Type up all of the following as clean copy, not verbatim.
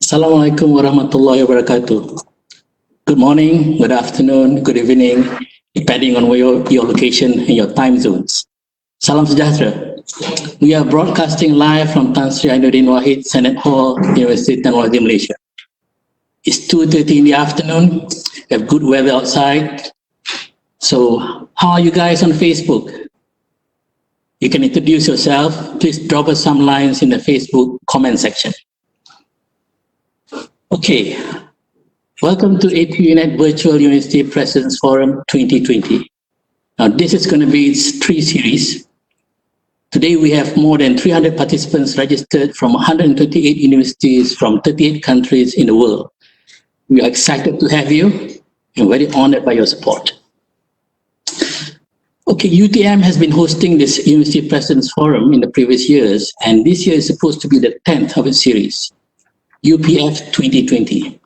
Assalamualaikum warahmatullahi wabarakatuh. Good morning, good afternoon, good evening, depending on where your location and your time zones. Salam sejahtera. We are broadcasting live from Tan Sri Ainuddin Wahid Senate Hall, University Technology Malaysia. It's 2:30 in the afternoon. We have good weather outside. So, how are you guys on Facebook? You can introduce yourself. Please drop us some lines in the Facebook comment section. Okay, welcome to ATU-Net Virtual University Presidents Forum 2020. Now, this is going to be its 3 series. Today, we have more than 300 participants registered from 128 universities from 38 countries in the world. We are excited to have you and very honored by your support. Okay, UTM has been hosting this University Presidents Forum in the previous years, and this year is supposed to be the 10th of its series. UPF 2020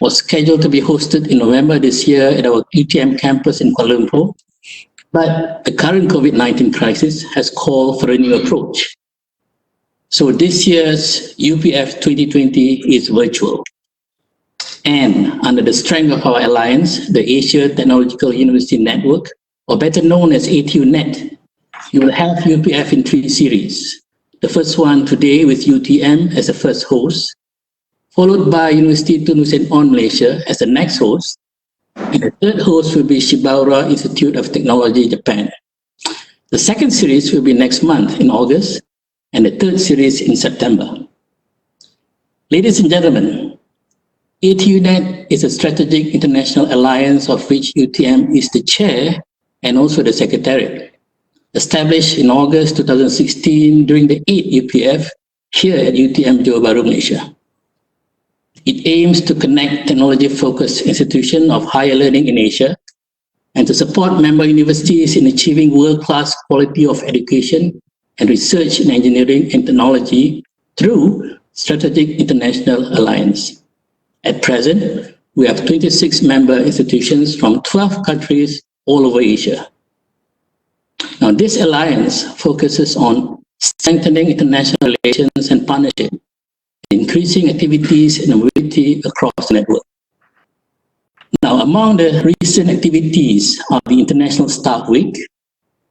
was scheduled to be hosted in November this year at our UTM campus in Kuala Lumpur, but the current COVID-19 crisis has called for a new approach. So this year's UPF 2020 is virtual. And under the strength of our alliance, the Asia Technological University Network, or better known as ATU-Net, you will have UPF in 3 series. The first one today with UTM as the first host, followed by University Tun Hussein On Malaysia as the next host, and the third host will be Shibaura Institute of Technology, Japan. The second series will be next month in August, and the third series in September. Ladies and gentlemen, ATU-Net is a strategic international alliance of which UTM is the chair and also the secretariat. Established in August 2016 during the 8th UPF here at UTM Johor Bahru, Malaysia. It aims to connect technology-focused institutions of higher learning in Asia and to support member universities in achieving world-class quality of education and research in engineering and technology through strategic international alliance. At present, we have 26 member institutions from 12 countries all over Asia. Now, this alliance focuses on strengthening international relations and partnership, increasing activities and mobility across the network. Now, among the recent activities are the International Staff Week,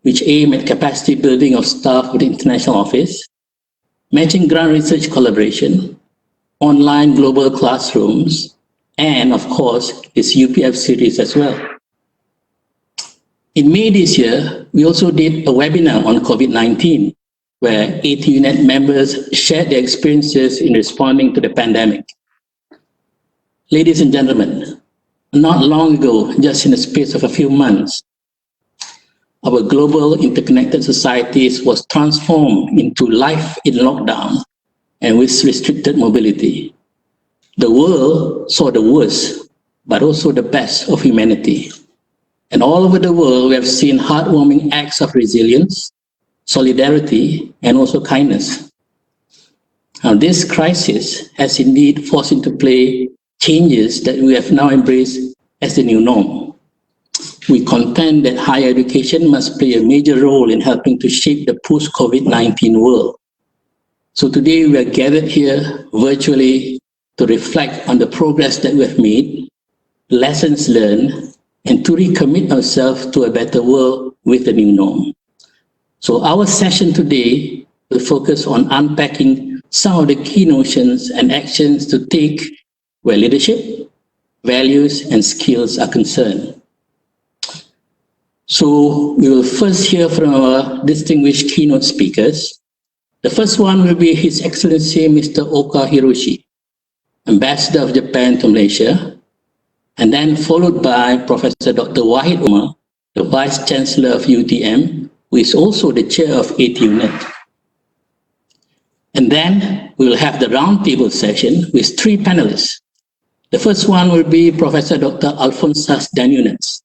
which aim at capacity building of staff with the International Office, matching grant research collaboration, online global classrooms, and of course, this UPF series as well. In May this year, we also did a webinar on COVID-19, where ATU-Net members shared their experiences in responding to the pandemic. Ladies and gentlemen, not long ago, just in the space of a few months, our global interconnected societies was transformed into life in lockdown and with restricted mobility. The world saw the worst, but also the best of humanity. And all over the world, we have seen heartwarming acts of resilience, solidarity, and also kindness. Now, this crisis has indeed forced into play changes that we have now embraced as the new norm. We contend that higher education must play a major role in helping to shape the post-COVID-19 world. So today we are gathered here virtually to reflect on the progress that we have made, lessons learned, and to recommit ourselves to a better world with the new norm. So our session today will focus on unpacking some of the key notions and actions to take where leadership, values, and skills are concerned. So we will first hear from our distinguished keynote speakers. The first one will be His Excellency Mr. Oka Hiroshi, Ambassador of Japan to Malaysia, and then followed by Professor Dr. Wahid Umar, the Vice Chancellor of UTM, who is also the chair of ATU-Net. And then we will have the roundtable session with 3 panelists. The first one will be Professor Dr. Alfonsas Daniunats,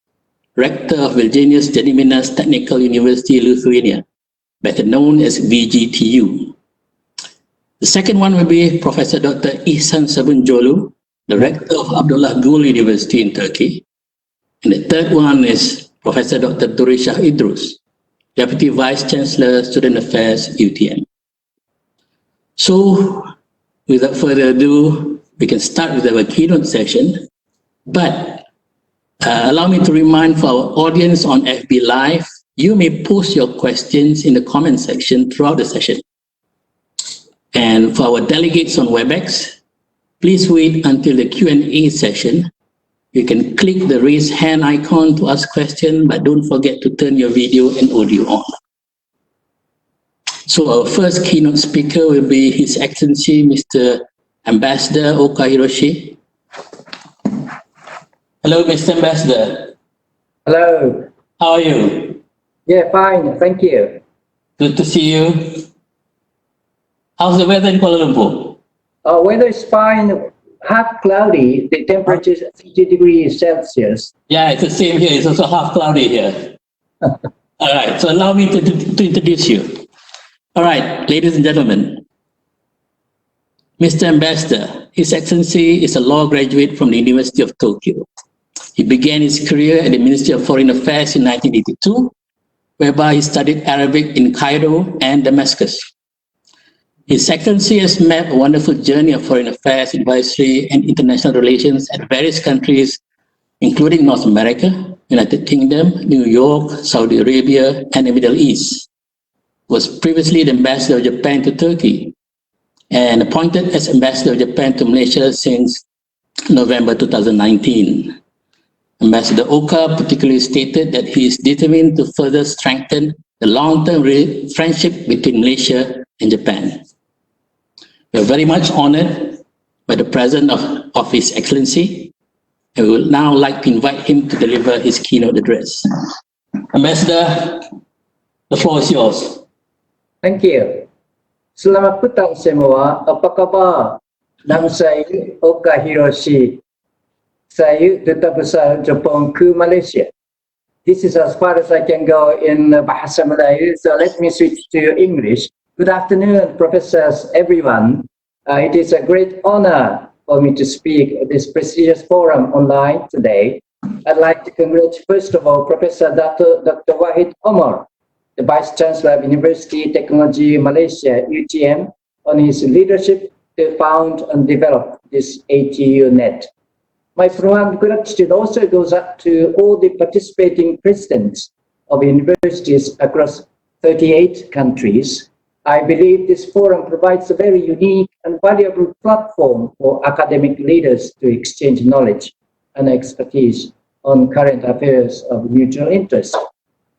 Rector of Virginius Gediminas Technical University, Lithuania, better known as VGTU. The second one will be Professor Dr. Ihsan Sabunjolu, the Rector of Abdullah Gül University in Turkey. And the third one is Professor Dr. Durishah Idrus, Deputy Vice Chancellor, Student Affairs, UTM. So, without further ado, we can start with our keynote session. But allow me to remind for our audience on FB Live, you may post your questions in the comment section throughout the session. And for our delegates on WebEx, please wait until the Q&A session. You can click the raise hand icon to ask questions, but don't forget to turn your video and audio on. So our first keynote speaker will be His Excellency Mr. Ambassador Oka Hiroshi. Hello, Mr. Ambassador. Hello. How are you? Yeah, fine. Thank you. Good to see you. How's the weather in Kuala Lumpur? Weather is fine. Half cloudy. The temperature is 30 degrees Celsius. Yeah, it's the same here. It's also half cloudy here. All right. So allow me to introduce you. All right, ladies and gentlemen. Mr. Ambassador, His Excellency is a law graduate from the University of Tokyo. He began his career at the Ministry of Foreign Affairs in 1982, whereby he studied Arabic in Cairo and Damascus. His Excellency has mapped a wonderful journey of foreign affairs, advisory, and international relations at various countries, including North America, United Kingdom, New York, Saudi Arabia, and the Middle East. He was previously the Ambassador of Japan to Turkey and appointed as Ambassador of Japan to Malaysia since November 2019. Ambassador Oka particularly stated that he is determined to further strengthen the long-term friendship between Malaysia and Japan. We are very much honored by the presence of His Excellency, and we would now like to invite him to deliver his keynote address. Ambassador, the floor is yours. Thank you. Selamat petang semua. Apa khabar? Nama saya Oka Hiroshi. Saya Duta Besar Jepun ke Malaysia. This is as far as I can go in Bahasa Melayu, so let me switch to English. Good afternoon, professors, everyone. It is a great honor for me to speak at this prestigious forum online today. I'd like to congratulate, first of all, Professor Dr. Wahid Omar, the Vice Chancellor of University Technology Malaysia, UTM, on his leadership to found and develop this ATU-Net. My profound gratitude also goes up to all the participating presidents of universities across 38 countries. I believe this forum provides a very unique and valuable platform for academic leaders to exchange knowledge and expertise on current affairs of mutual interest.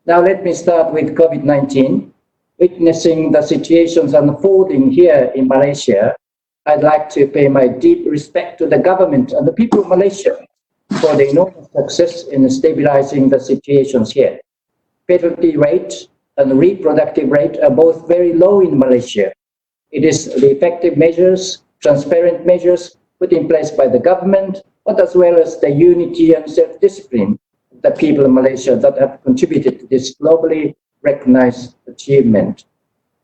Now let me start with COVID-19. Witnessing the situations unfolding here in Malaysia, I'd like to pay my deep respect to the government and the people of Malaysia for the enormous success in stabilizing the situations here. Fatality rate and reproductive rate are both very low in Malaysia. It is the effective measures, transparent measures put in place by the government, but as well as the unity and self-discipline of the people of Malaysia that have contributed to this globally recognized achievement.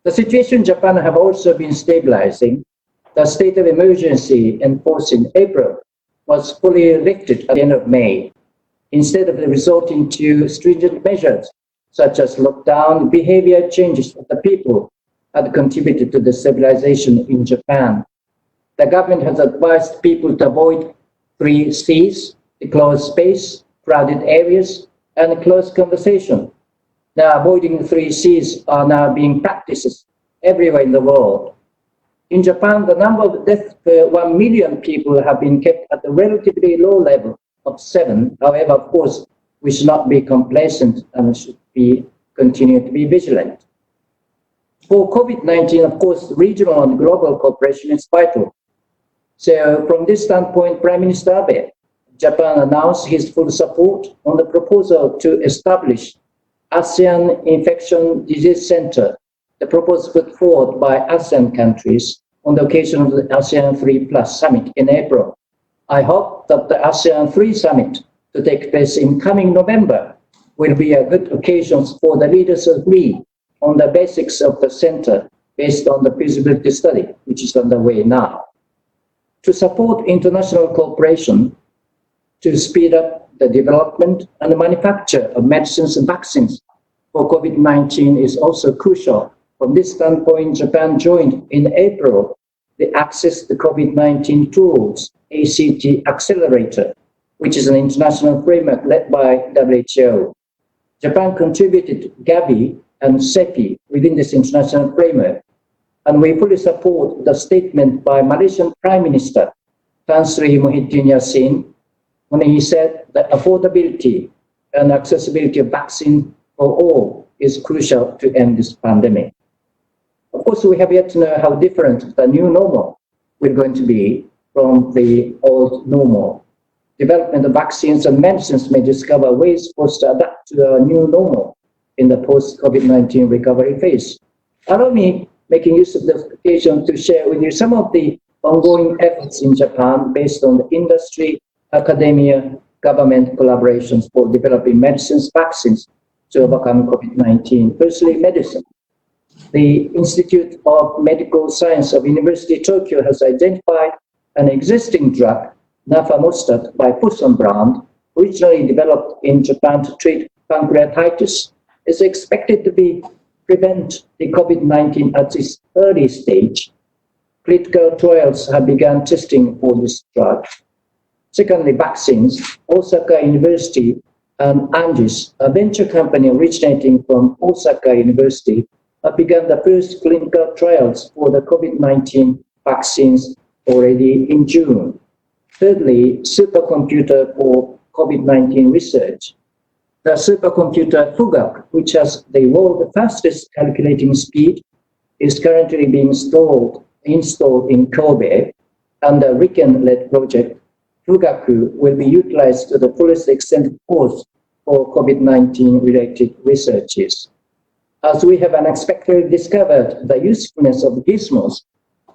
The situation in Japan have also been stabilizing. The state of emergency enforced in April was fully lifted at the end of May. Instead of resorting to stringent measures such as lockdown, behavior changes of the people had contributed to the stabilization in Japan. The government has advised people to avoid 3 C's, the closed space, crowded areas, and close conversation. Now, avoiding 3 C's are now being practiced everywhere in the world. In Japan, the number of deaths per 1 million people have been kept at a relatively low level of 7. However, of course, we should not be complacent and should continue to be vigilant. For COVID-19, of course, regional and global cooperation is vital. So from this standpoint, Prime Minister Abe, Japan announced his full support on the proposal to establish ASEAN Infection Disease Center, the proposal put forward by ASEAN countries on the occasion of the ASEAN 3+ Summit in April. I hope that the ASEAN 3 Summit to take place in coming November will be a good occasion for the leaders to agree on the basics of the center based on the feasibility study, which is underway now. To support international cooperation, to speed up the development and the manufacture of medicines and vaccines for COVID-19 is also crucial. From this standpoint, Japan joined in April the Access to COVID-19 Tools ACT Accelerator, which is an international framework led by WHO. Japan contributed Gavi and SEPI within this international framework, and we fully support the statement by Malaysian Prime Minister Tan Sri Muhyiddin Yassin when he said that affordability and accessibility of vaccine for all is crucial to end this pandemic. Of course, we have yet to know how different the new normal will going to be from the old normal. Development of vaccines and medicines may discover ways for us to adapt to a new normal in the post-COVID-19 recovery phase. Allow me making use of this occasion to share with you some of the ongoing efforts in Japan based on the industry, academia, government collaborations for developing medicines, vaccines to overcome COVID-19. Firstly, medicine. The Institute of Medical Science of University of Tokyo has identified an existing drug, nafamostat by Fosun brand, originally developed in Japan to treat pancreatitis, is expected to prevent the COVID-19 at this early stage. Clinical trials have begun testing for this drug. Secondly, vaccines. Osaka University and Angis, a venture company originating from Osaka University, have begun the first clinical trials for the COVID-19 vaccines already in June. Thirdly, supercomputer for COVID-19 research. The supercomputer Fugak, which has the world's fastest calculating speed, is currently being installed in Kobe, and the RIKEN-led project, Fugaku, will be utilized to the fullest extent of course for COVID-19 related researches. As we have unexpectedly discovered the usefulness of gizmos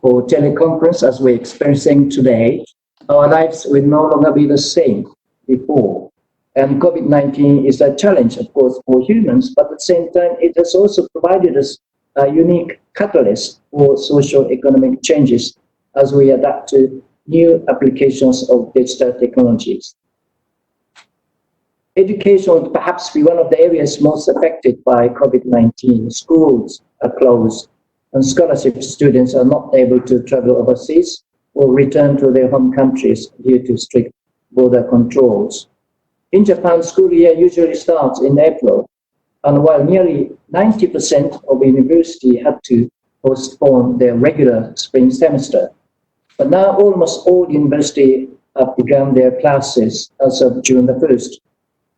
for teleconference as we're experiencing today, our lives will no longer be the same before. And COVID-19 is a challenge, of course, for humans, but at the same time, it has also provided us a unique catalyst for socio-economic changes as we adapt to new applications of digital technologies. Education would perhaps be one of the areas most affected by COVID-19. Schools are closed, and scholarship students are not able to travel overseas or return to their home countries due to strict border controls. In Japan, school year usually starts in April, and while nearly 90% of university had to postpone their regular spring semester, but now almost all universities have begun their classes as of June the 1st.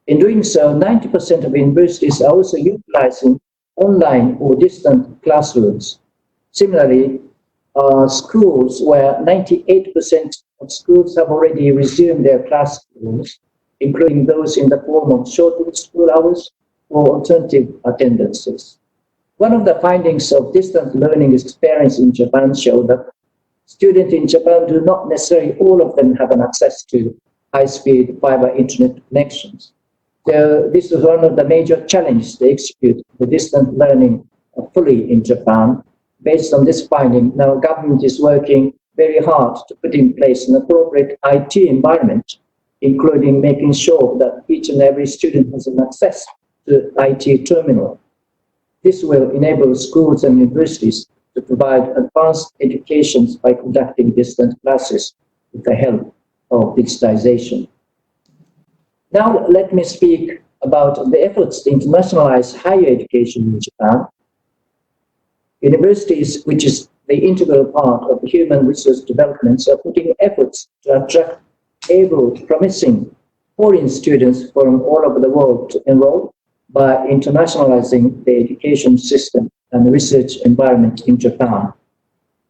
In doing so, 90% of universities are also utilizing online or distant classrooms. Similarly, schools where 98% of schools have already resumed their classrooms, including those in the form of shortened school hours or alternative attendances. One of the findings of distant learning experience in Japan showed that students in Japan do not necessarily all of them have an access to high-speed fiber internet connections. So this is one of the major challenges to execute the distant learning fully in Japan. Based on this finding, now government is working very hard to put in place an appropriate IT environment, including making sure that each and every student has an access to IT terminal. This will enable schools and universities to provide advanced education by conducting distant classes with the help of digitization. Now let me speak about the efforts to internationalize higher education in Japan. Universities, which is the integral part of human resource development, are putting efforts to attract able, promising foreign students from all over the world to enroll by internationalizing the education system and research environment in Japan.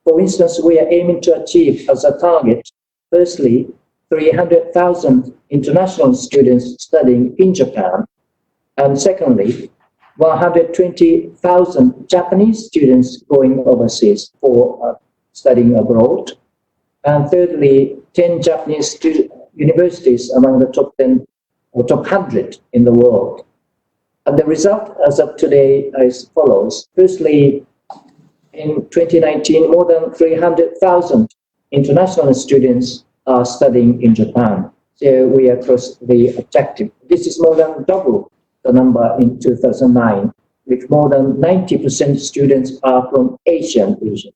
For instance, we are aiming to achieve as a target, firstly, 300,000 international students studying in Japan, and secondly, 120,000 Japanese students going overseas for studying abroad, and thirdly, 10 Japanese universities among the top 10 or top 100 in the world. And the result as of today is follows. Firstly, in 2019, more than 300,000 international students are studying in Japan. So we are close to the objective. This is more than double the number in 2009, with more than 90% students are from Asian region.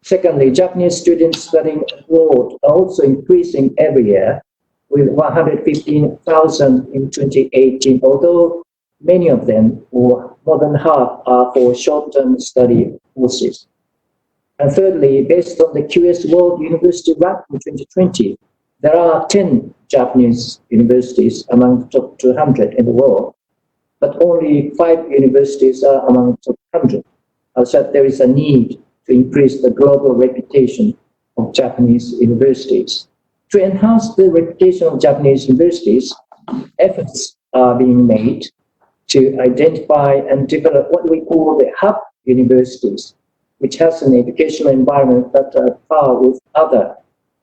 Secondly, Japanese students studying abroad are also increasing every year, with 115,000 in 2018, although many of them, or more than half, are for short-term study courses. And thirdly, based on the QS World University Ranking 2020, there are 10 Japanese universities among the top 200 in the world, but only 5 universities are among the top 100. So there is a need to increase the global reputation of Japanese universities. To enhance the reputation of Japanese universities, efforts are being made to identify and develop what we call the hub universities, which has an educational environment that are par with other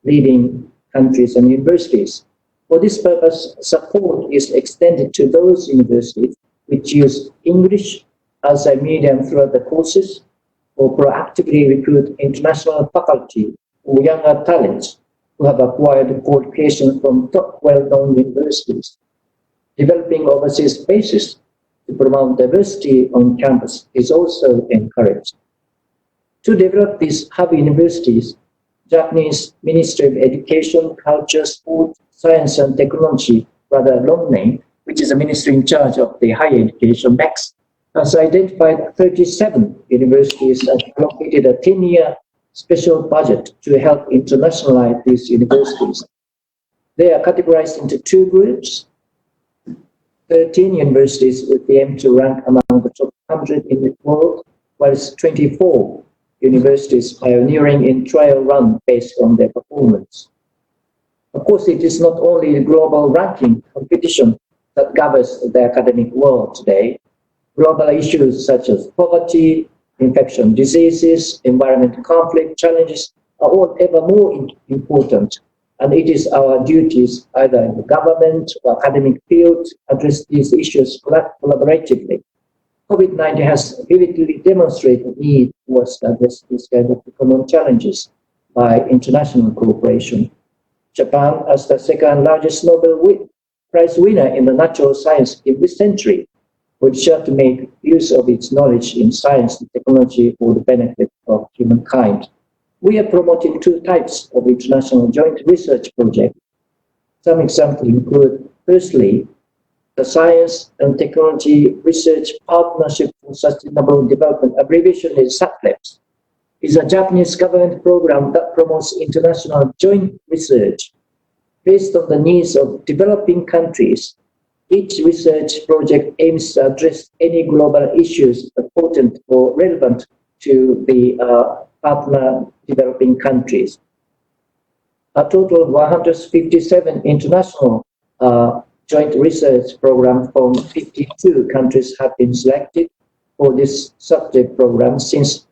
leading countries and universities. For this purpose, support is extended to those universities which use English as a medium throughout the courses, or proactively recruit international faculty or younger talents who have acquired qualifications from top well-known universities. Developing overseas bases to promote diversity on campus is also encouraged. To develop these hub universities, Japanese Ministry of Education, Culture, Sport, Science and Technology, rather long name, which is a ministry in charge of the higher education, MEX, has identified 37 universities and allocated a 10-year special budget to help internationalize these universities. They are categorized into 2 groups: 13 universities with the aim to rank among the top 100 in the world, whilst 24 universities pioneering in trial run based on their performance. Of course, it is not only the global ranking competition that governs the academic world today. Global issues such as poverty, infection diseases, environmental conflict challenges are all ever more important, and it is our duties, either in the government or academic field, to address these issues collaboratively. COVID-19 has vividly demonstrated the need to address these kind of common challenges by international cooperation. Japan, as the second largest Nobel Prize winner in the natural science in this century, would sure to make use of its knowledge in science and technology for the benefit of humankind. We are promoting 2 types of international joint research projects. Some examples include, firstly, the Science and Technology Research Partnership for Sustainable Development, abbreviation is SATLEPS, is a Japanese government program that promotes international joint research based on the needs of developing countries. Each research project aims to address any global issues important or relevant to the partner developing countries. A total of 157 international joint research programs from 52 countries have been selected for this subject program since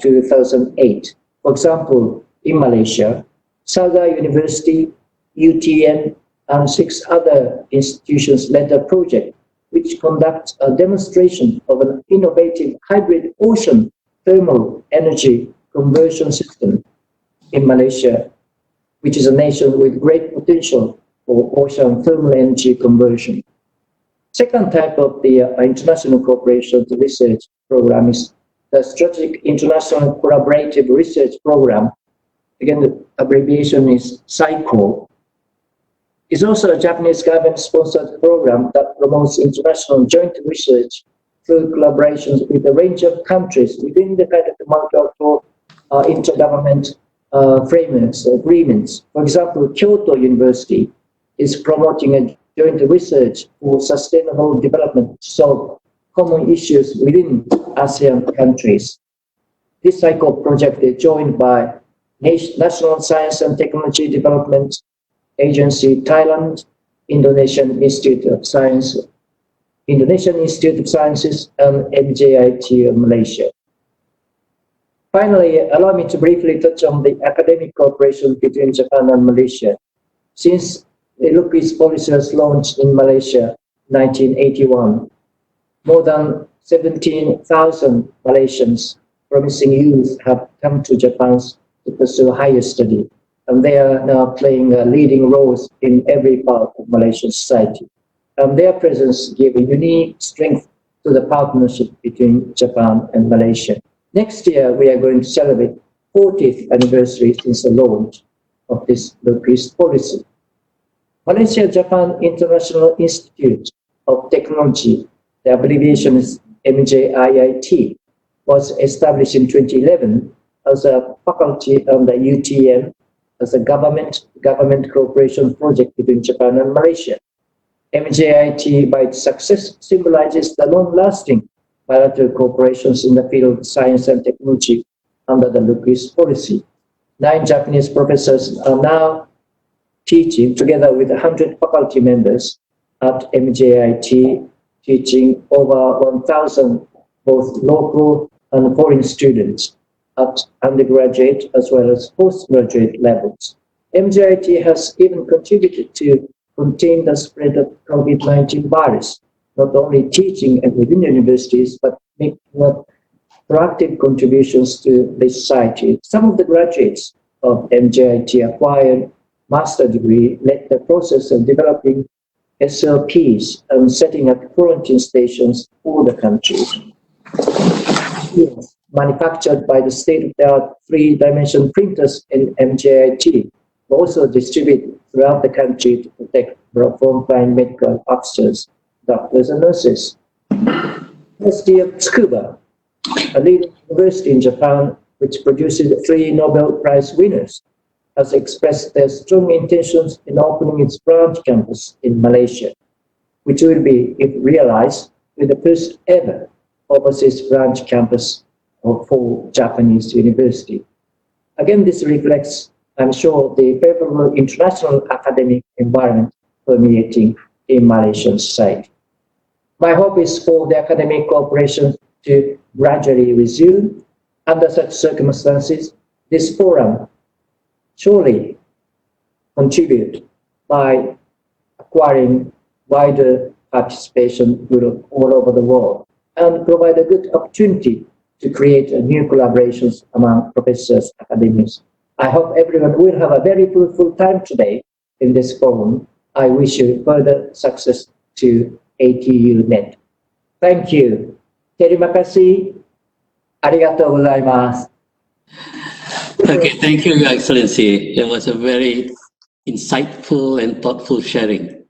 2008. For example, in Malaysia, Saga University, UTN, and 6 other institutions led a project which conducts a demonstration of an innovative hybrid ocean thermal energy conversion system in Malaysia, which is a nation with great potential for ocean thermal energy conversion. Second type of the international cooperation research program is the Strategic International Collaborative Research Program. Again, the abbreviation is SICO. It's also a Japanese government-sponsored program that promotes international joint research through collaborations with a range of countries within the kind of the multilateral intergovernment frameworks, agreements. For example, Kyoto University is promoting a joint research for sustainable development to solve common issues within ASEAN countries. This cycle project is joined by National Science and Technology Development Agency Thailand, Indonesian Institute of Sciences, and MJIT of Malaysia. Finally, allow me to briefly touch on the academic cooperation between Japan and Malaysia. Since the Look East policy was launched in Malaysia in 1981, more than 17,000 Malaysians, promising youth, have come to Japan to pursue higher study, and they are now playing leading roles in every part of Malaysian society. And their presence gives a unique strength to the partnership between Japan and Malaysia. Next year, we are going to celebrate 40th anniversary since the launch of this low-risk policy. Malaysia-Japan International Institute of Technology, the abbreviation is MJIIT, was established in 2011 as a faculty under UTM as a government cooperation project between Japan and Malaysia. MJIT, by its success, symbolizes the long-lasting bilateral cooperations in the field of science and technology under the low-risk policy. 9 Japanese professors are now teaching together with 100 faculty members at MJIT, teaching over 1,000 both local and foreign students at undergraduate as well as postgraduate levels. MJIT has even contributed to contain the spread of COVID-19 virus, not only teaching within universities, but making proactive contributions to the society. Some of the graduates of MJIT acquired master's degree, led the process of developing SLPs and setting up quarantine stations for the country. Manufactured by the state-of-the-art 3-dimension printers in MJIT, also distributed throughout the country to protect frontline medical officers, doctors, and nurses. University of Tsukuba, a leading university in Japan which produces 3 Nobel Prize winners, has expressed their strong intentions in opening its branch campus in Malaysia, which will be, if realized, with the first ever overseas branch campus for Japanese university. Again, this reflects, I'm sure, the favorable international academic environment permeating in Malaysian society. My hope is for the academic cooperation to gradually resume. Under such circumstances, this forum surely contribute by acquiring wider participation all over the world and provide a good opportunity to create new collaborations among professors, academics. I hope everyone will have a very fruitful time today in this forum. I wish you further success to ATU-Net. Thank you. Terima kasih. Arigatou gozaimasu. Okay, thank you, Your Excellency. It was a very insightful and thoughtful sharing.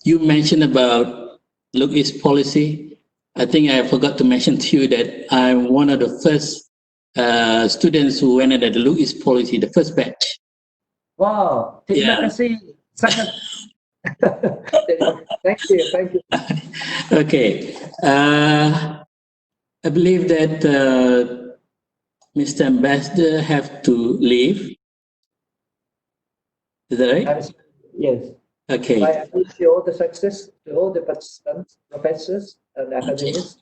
You mentioned about look-east policy. I think I forgot to mention to you that I'm one of the first students who went under the look-east policy, the first batch. Wow, terima kasih. Sangat. Thank you. Okay. I believe that Mr. Ambassador have to leave. Is that right? Yes. Okay. I wish you all the success to all the participants, professors, and academics.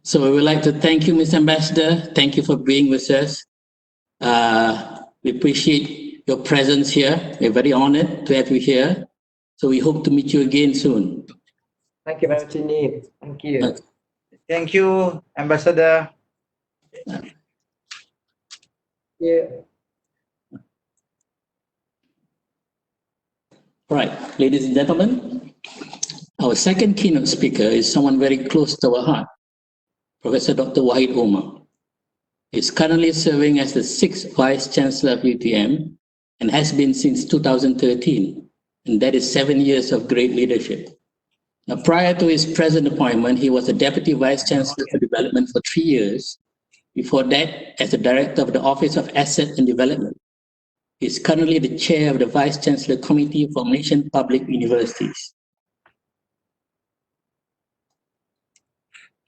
So we would like to thank you, Mr. Ambassador. Thank you for being with us. We appreciate your presence here. We're very honored to have you here. So we hope to meet you again soon. Thank you very much indeed. Thank you. Thank you, Ambassador. Yeah. Right, ladies and gentlemen, our second keynote speaker is someone very close to our heart, Professor Dr. Wahid Omar. He is currently serving as the 6th Vice Chancellor of UTM and has been since 2013, and that is 7 years of great leadership. Now, prior to his present appointment, he was the Deputy Vice Chancellor for Development for 3 years. Before that, as the Director of the Office of Asset and Development. He is currently the Chair of the Vice Chancellor Committee for Malaysian Public Universities.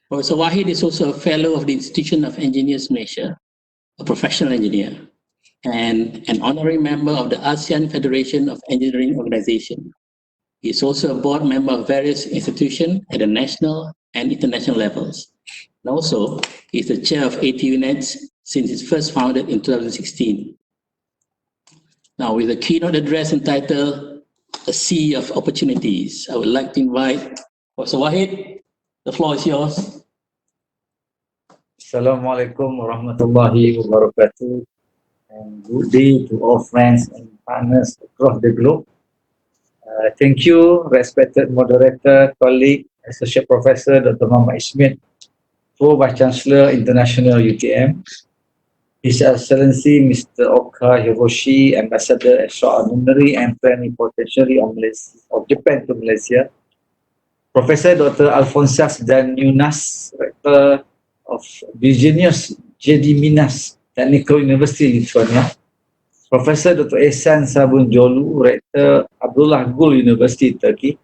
Professor Wahid is also a Fellow of the Institution of Engineers Malaysia, a professional engineer, and an honorary member of the ASEAN Federation of Engineering Organization. He is also a board member of various institutions at the national and international levels. And also, he is the chair of ATU-Net since its first founded in 2016. Now, with a keynote address entitled A Sea of Opportunities, I would like to invite Professor Wahid. The floor is yours. Assalamualaikum warahmatullahi wabarakatuh. And good day to all friends and partners across the globe. Thank you, respected moderator, colleague, Associate Professor Dr. Muhammad Ismail, Co-Vice Chancellor International UTM. His Excellency Mr. Oka Hiroshi, Ambassador Extraordinary and Plenipotentiary of Japan to Malaysia, Professor Dr. Alphonsus Dan Yunas, Rector of Virginius Gediminas Technical University, Lithuania, Professor Dr. Ehsan Sabunjolu, Rector Abdullah Gül University, Turkey,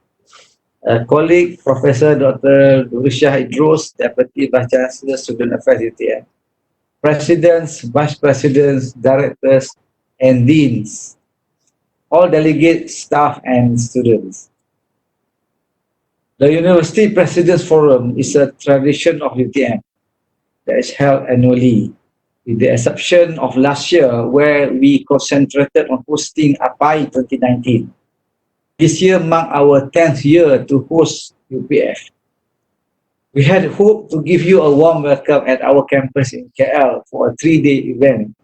colleague Professor Dr. Durishah Idros, Deputy Vice Chancellor, Student Affairs UTM, Presidents, Vice Presidents, Directors, and Deans, all delegates, staff, and students. The University Presidents Forum is a tradition of UTM that is held annually, with the exception of last year where we concentrated on hosting APAI 2019. This year marked our 10th year to host UPF. We had hoped to give you a warm welcome at our campus in KL for a 3-day event.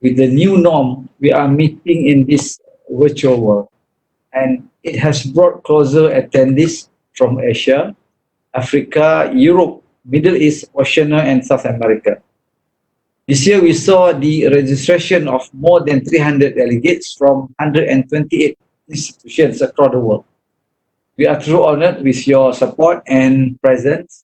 With the new norm, we are meeting in this virtual world, and it has brought closer attendees from Asia, Africa, Europe, Middle East, Oceania, and South America. This year, we saw the registration of more than 300 delegates from 128 institutions across the world. We are truly honored with your support and presence,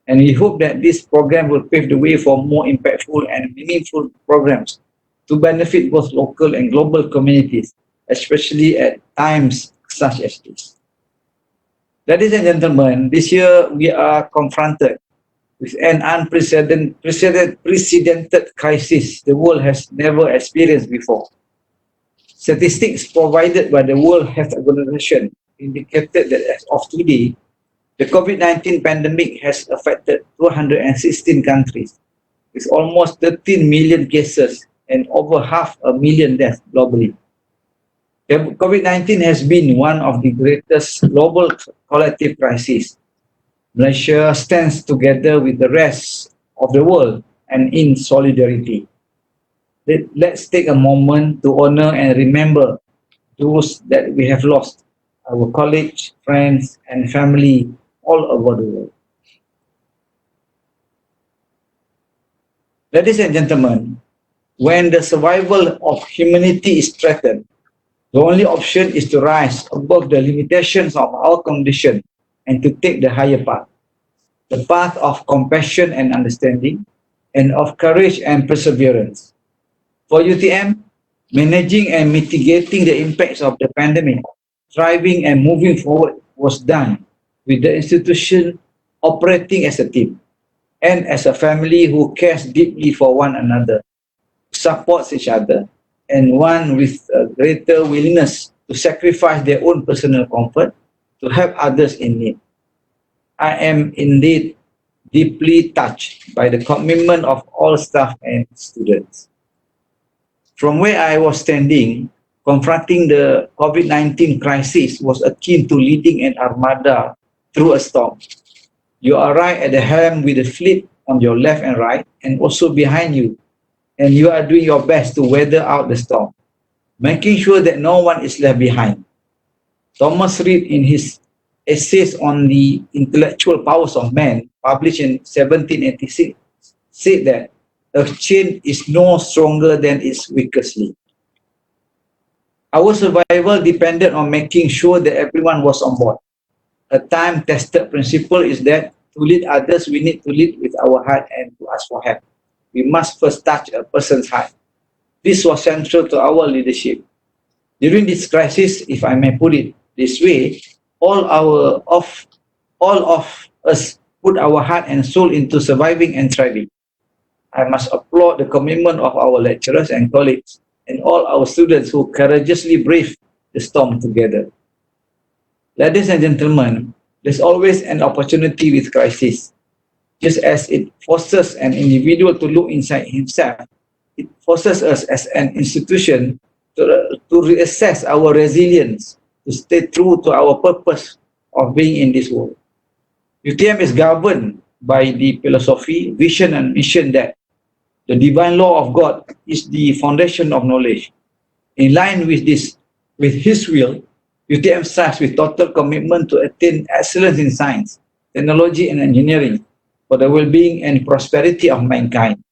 and we hope that this program will pave the way for more impactful and meaningful programs to benefit both local and global communities, especially at times such as this. Ladies and gentlemen, this year we are confronted with an unprecedented crisis the world has never experienced before. Statistics provided by the World Health Organization indicated that as of today, the COVID-19 pandemic has affected 216 countries, with almost 13 million cases and over 500,000 deaths globally. COVID-19 has been one of the greatest global collective crises. Malaysia stands together with the rest of the world and in solidarity. Let's take a moment to honor and remember those that we have lost, our colleagues, friends, and family all over the world. Ladies and gentlemen, when the survival of humanity is threatened, the only option is to rise above the limitations of our condition and to take the higher path, the path of compassion and understanding, and of courage and perseverance. For UTM, managing and mitigating the impacts of the pandemic, thriving and moving forward was done with the institution operating as a team and as a family who cares deeply for one another, supports each other, and one with a greater willingness to sacrifice their own personal comfort to help others in need. I am indeed deeply touched by the commitment of all staff and students. From where I was standing, confronting the COVID-19 crisis was akin to leading an armada through a storm. You are right at the helm with the fleet on your left and right, and also behind you, and you are doing your best to weather out the storm, making sure that no one is left behind. Thomas Reid, in his essays on the intellectual powers of man, published in 1786, said that a chain is no stronger than its weakest link. Our survival depended on making sure that everyone was on board. A time-tested principle is that to lead others, we need to lead with our heart and to ask for help. We must first touch a person's heart. This was central to our leadership. During this crisis, if I may put it this way, all of us put our heart and soul into surviving and thriving. I must applaud the commitment of our lecturers and colleagues and all our students who courageously braved the storm together. Ladies and gentlemen, there's always an opportunity with crisis. Just as it forces an individual to look inside himself, it forces us as an institution to reassess our resilience, to stay true to our purpose of being in this world. UTM is governed by the philosophy, vision, and mission that the divine law of God is the foundation of knowledge. In line with this, with His will, UTM strives with total commitment to attain excellence in science, technology, and engineering for the well-being and prosperity of mankind.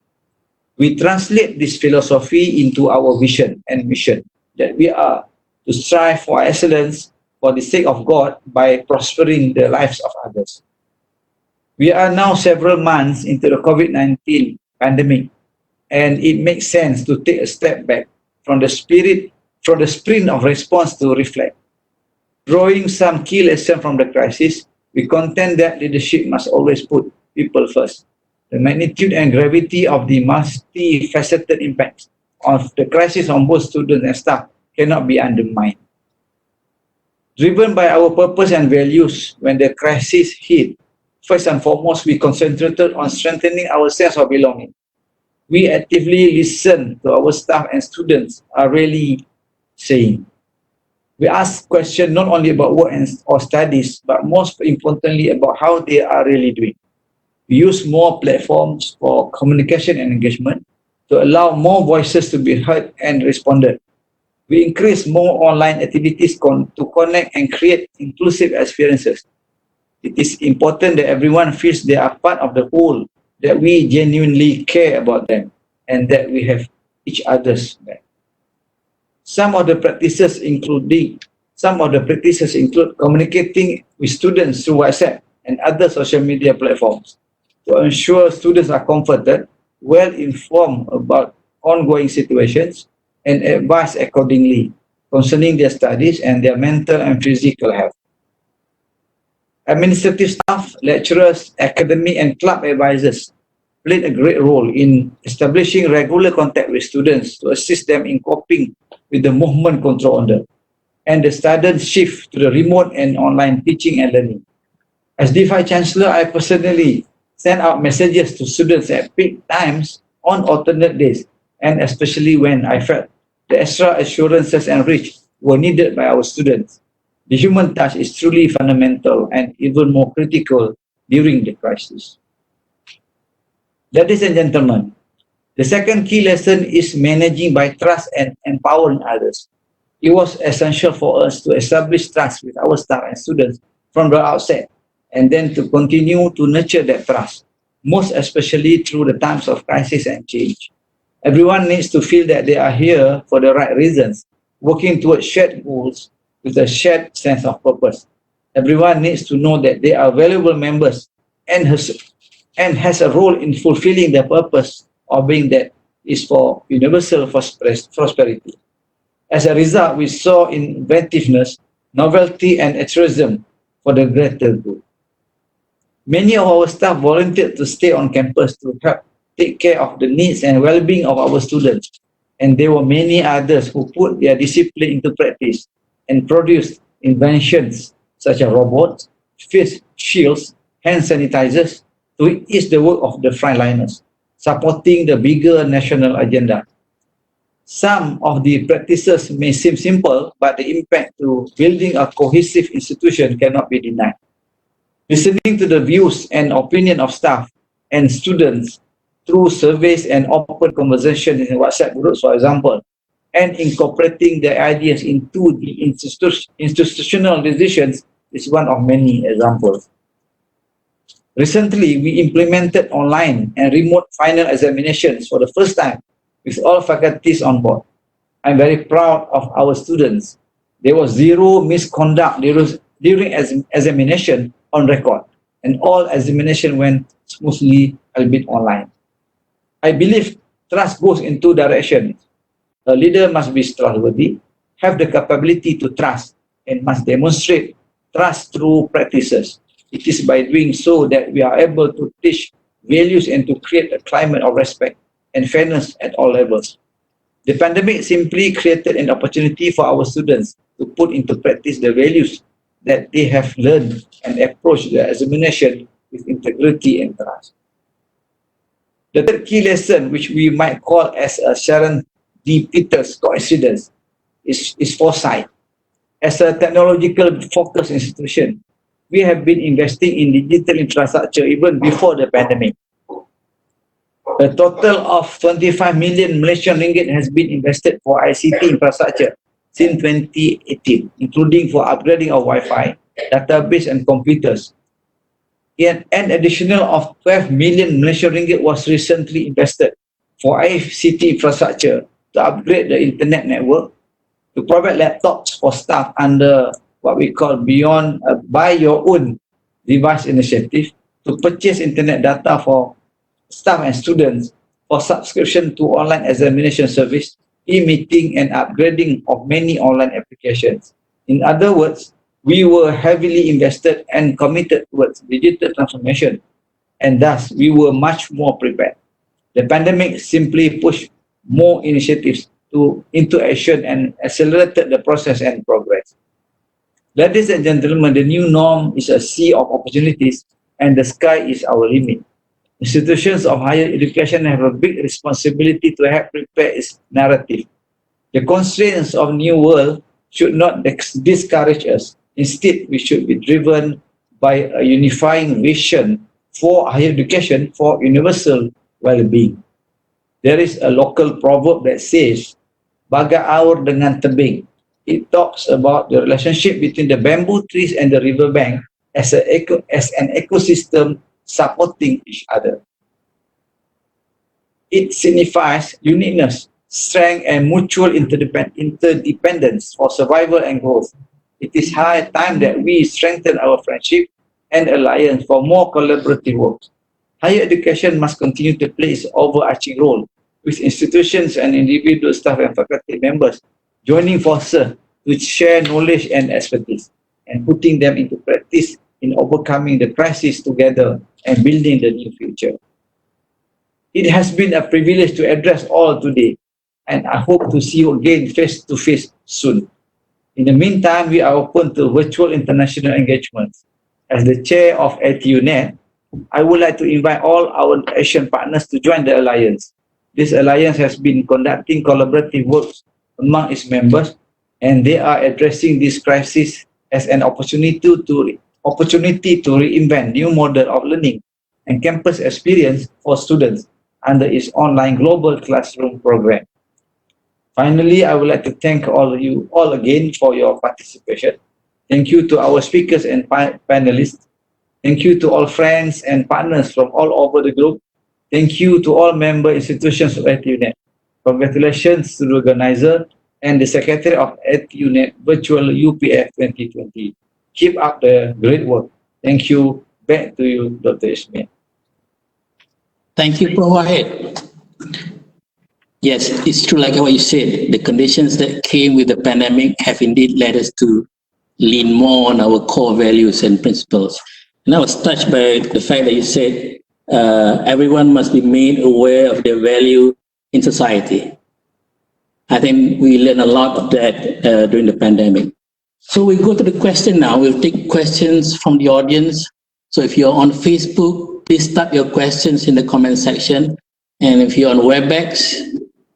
We translate this philosophy into our vision and mission, that we are to strive for excellence for the sake of God by prospering the lives of others. We are now several months into the COVID-19 pandemic, and it makes sense to take a step back from the sprint of response to reflect. Drawing some key lessons from the crisis, we contend that leadership must always put people first. The magnitude and gravity of the multifaceted impacts of the crisis on both students and staff cannot be undermined. Driven by our purpose and values, when the crisis hit, first and foremost, we concentrated on strengthening our sense of belonging. We actively listen to our staff and students are really saying. We ask questions not only about work or studies, but most importantly about how they are really doing. We use more platforms for communication and engagement to allow more voices to be heard and responded. We increase more online activities to connect and create inclusive experiences. It is important that everyone feels they are part of the whole, that we genuinely care about them, and that we have each other's back. Some of the practices include communicating with students through WhatsApp and other social media platforms to ensure students are comforted, well informed about ongoing situations, and advised accordingly concerning their studies and their mental and physical health. Administrative staff, lecturers, academic and club advisors played a great role in establishing regular contact with students to assist them in coping with the movement control order and the sudden shift to the remote and online teaching and learning. As DeFi Chancellor, I personally sent out messages to students at peak times on alternate days, and especially when I felt the extra assurances and reach were needed by our students. The human touch is truly fundamental and even more critical during the crisis. Ladies and gentlemen, the second key lesson is managing by trust and empowering others. It was essential for us to establish trust with our staff and students from the outset, and then to continue to nurture that trust, most especially through the times of crisis and change. Everyone needs to feel that they are here for the right reasons, working towards shared goals with a shared sense of purpose. Everyone needs to know that they are valuable members and has a role in fulfilling their purpose of being that is for universal prosperity. As a result, we saw inventiveness, novelty, and altruism for the greater good. Many of our staff volunteered to stay on campus to help take care of the needs and well-being of our students, and there were many others who put their discipline into practice and produced inventions such as robots, face shields, hand sanitizers to ease the work of the frontliners, supporting the bigger national agenda. Some of the practices may seem simple, but the impact to building a cohesive institution cannot be denied. Listening to the views and opinion of staff and students through surveys and open conversations in WhatsApp groups, for example, and incorporating their ideas into the institutional decisions is one of many examples. Recently, we implemented online and remote final examinations for the first time with all faculties on board. I'm very proud of our students. There was zero misconduct during examination on record, and all examination went smoothly, albeit online. I believe trust goes in two directions. A leader must be trustworthy, have the capability to trust, and must demonstrate trust through practices. It is by doing so that we are able to teach values and to create a climate of respect and fairness at all levels. The pandemic simply created an opportunity for our students to put into practice the values that they have learned and approach the examination with integrity and trust. The third key lesson, which we might call as a Sharon D. Peters coincidence, is foresight. As a technological focused institution, we have been investing in digital infrastructure even before the pandemic. A total of 25 million Malaysian ringgit has been invested for ICT infrastructure since 2018, including for upgrading of Wi-Fi, database and computers. An additional of 12 million Malaysian ringgit was recently invested for ICT infrastructure to upgrade the internet network, to provide laptops for staff under what we call beyond buy your own device initiative, to purchase internet data for staff and students, for subscription to online examination service, e-meeting and upgrading of many online applications. In other words, we were heavily invested and committed towards digital transformation, and thus we were much more prepared. The pandemic simply pushed more initiatives into action and accelerated the process and progress. Ladies and gentlemen, the new norm is a sea of opportunities and the sky is our limit. Institutions of higher education have a big responsibility to help prepare its narrative. The constraints of new world should not discourage us. Instead, we should be driven by a unifying vision for higher education for universal well-being. There is a local proverb that says, "Bagai aur dengan tebing." It talks about the relationship between the bamboo trees and the riverbank as an ecosystem supporting each other. It signifies uniqueness, strength, and mutual interdependence for survival and growth. It is high time that we strengthen our friendship and alliance for more collaborative work. Higher education must continue to play its overarching role, with institutions and individual staff and faculty members joining forces to share knowledge and expertise and putting them into practice in overcoming the crisis together and building the new future. It has been a privilege to address all today, and I hope to see you again face to face soon. In the meantime, we are open to virtual international engagements. As the chair of ATU-Net, I would like to invite all our Asian partners to join the Alliance. This Alliance has been conducting collaborative work among its members, and they are addressing this crisis as an opportunity to reinvent new model of learning and campus experience for students under its online global classroom program. Finally, I would like to thank all of you all again for your participation. Thank you to our speakers and panelists. Thank you to all friends and partners from all over the globe. Thank you to all member institutions of ATU-Net. Congratulations to the organizer and the secretary of ATU-Net Virtual UPF2020. Keep up the great work. Thank you. Back to you, Dr. Ismail. Thank you, Prof. Wahid. Yes, it's true like what you said. The conditions that came with the pandemic have indeed led us to lean more on our core values and principles. And I was touched by the fact that you said everyone must be made aware of their value in society. I think we learned a lot of that during the pandemic. So we go to the question now. We'll take questions from the audience. So if you're on Facebook, please type your questions in the comment section. And if you're on WebEx,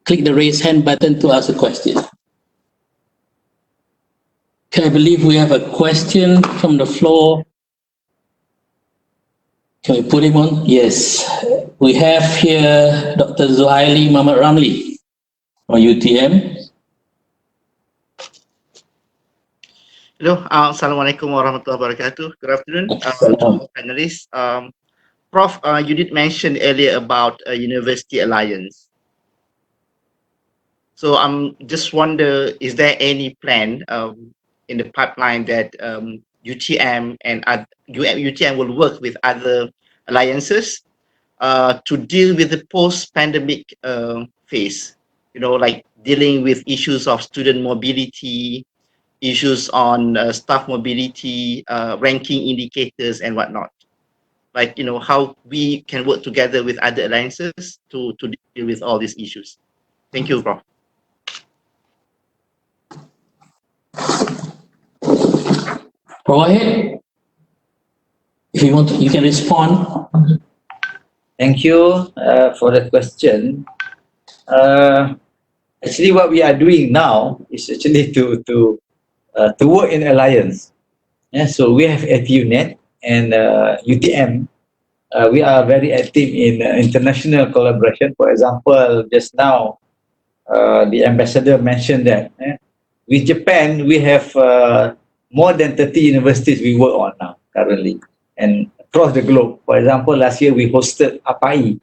click the raise hand button to ask a question. Okay, I believe we have a question from the floor. Can we put him on? Yes. We have here Dr. Zuhaili Muhammad Ramli from UTM. Hello, Assalamualaikum warahmatullahi wabarakatuh. Good afternoon, to all panelists. Prof, you did mention earlier about a university alliance. So I'm just wonder, is there any plan in the pipeline that UTM and UTM will work with other alliances to deal with the post-pandemic phase? You know, like dealing with issues of student mobility, issues on staff mobility, ranking indicators and whatnot. Like, you know, how we can work together with other alliances to deal with all these issues. Thank you, Prof. Go ahead. If you want to, you can respond. Thank you for the question. Actually, what we are doing now is actually to work in alliance. Yeah, so we have ATU-Net and UTM. We are very active in international collaboration. For example, just now, the ambassador mentioned that with Japan, we have more than 30 universities we work on now currently and across the globe. For example, last year we hosted APAI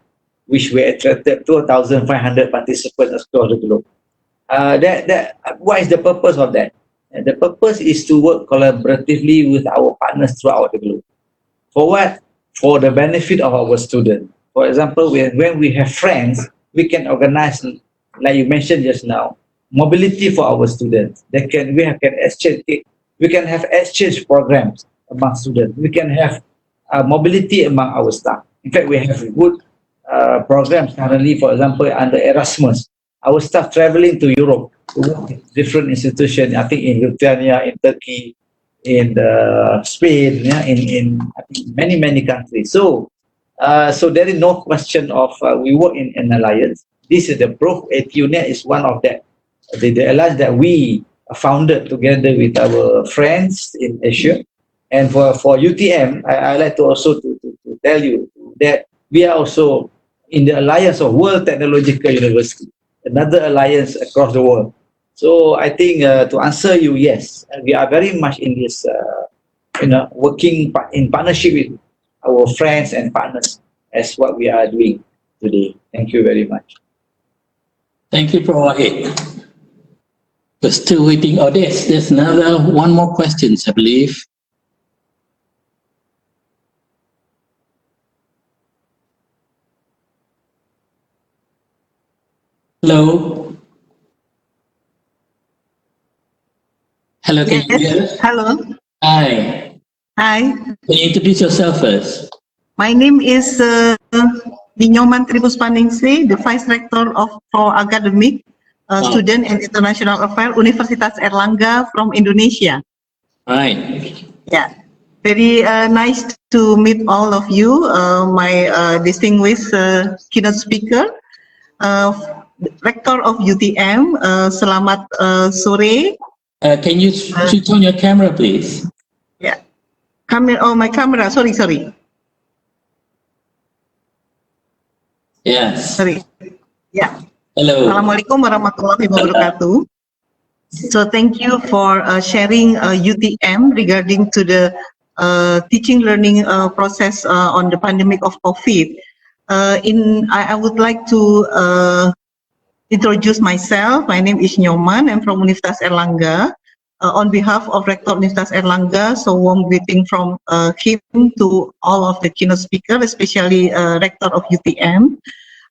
which we attracted 2,500 participants across the globe. What is the purpose of that? The purpose is to work collaboratively with our partners throughout the globe. For what? For the benefit of our students. For example, when we have friends, we can organize, like you mentioned just now, mobility for our students. We can have exchange programs among students. We can have mobility among our staff. In fact, we have good programs currently, for example, under Erasmus. Our staff traveling to Europe to work with different institutions, I think in Lithuania, in Turkey, in Spain, yeah, in I think many countries. So there is no question of we work in an alliance. This is the proof. ATU-Net is one of that. The alliance that we founded together with our friends in Asia. And for UTM, I like to also to tell you that we are also in the alliance of World Technological University, another alliance across the world. So I think to answer you, yes, we are very much in this, working in partnership with our friends and partners as what we are doing today. Thank you very much. Thank you, Prof. Wahid. We're still waiting. Oh, there's one more question, I believe. Hello. Hello, can you hear us? Hello. Hi. Hi. Can you introduce yourself first? My name is Nyoman Tribuspaningsi, the Vice Rector for Academic, Student and International Affairs, Universitas Erlangga from Indonesia. Right. Yeah. Very nice to meet all of you, my distinguished keynote speaker, Rector of UTM. Selamat sore. Can you switch on your camera, please? Yeah. My camera. Sorry. Yes. Sorry. Yeah. Hello. Assalamualaikum warahmatullahi wabarakatuh. So thank you for sharing UTM regarding to the teaching learning process on the pandemic of COVID. I would like to introduce myself. My name is Nyoman. I'm from Universitas Erlangga. On behalf of Rector Universitas Erlangga, so warm greeting from him to all of the keynote speakers, especially Rector of UTM.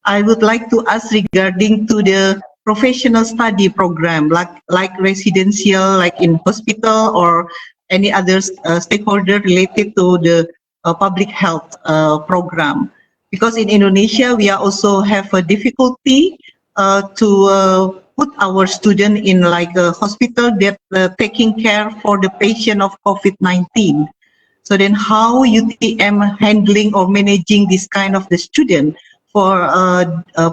I would like to ask regarding to the professional study program, like residential, like in hospital or any other stakeholder related to the public health program. Because in Indonesia, we also have a difficulty to put our student in like a hospital that taking care for the patient of COVID-19. So then how UTM handling or managing this kind of the student for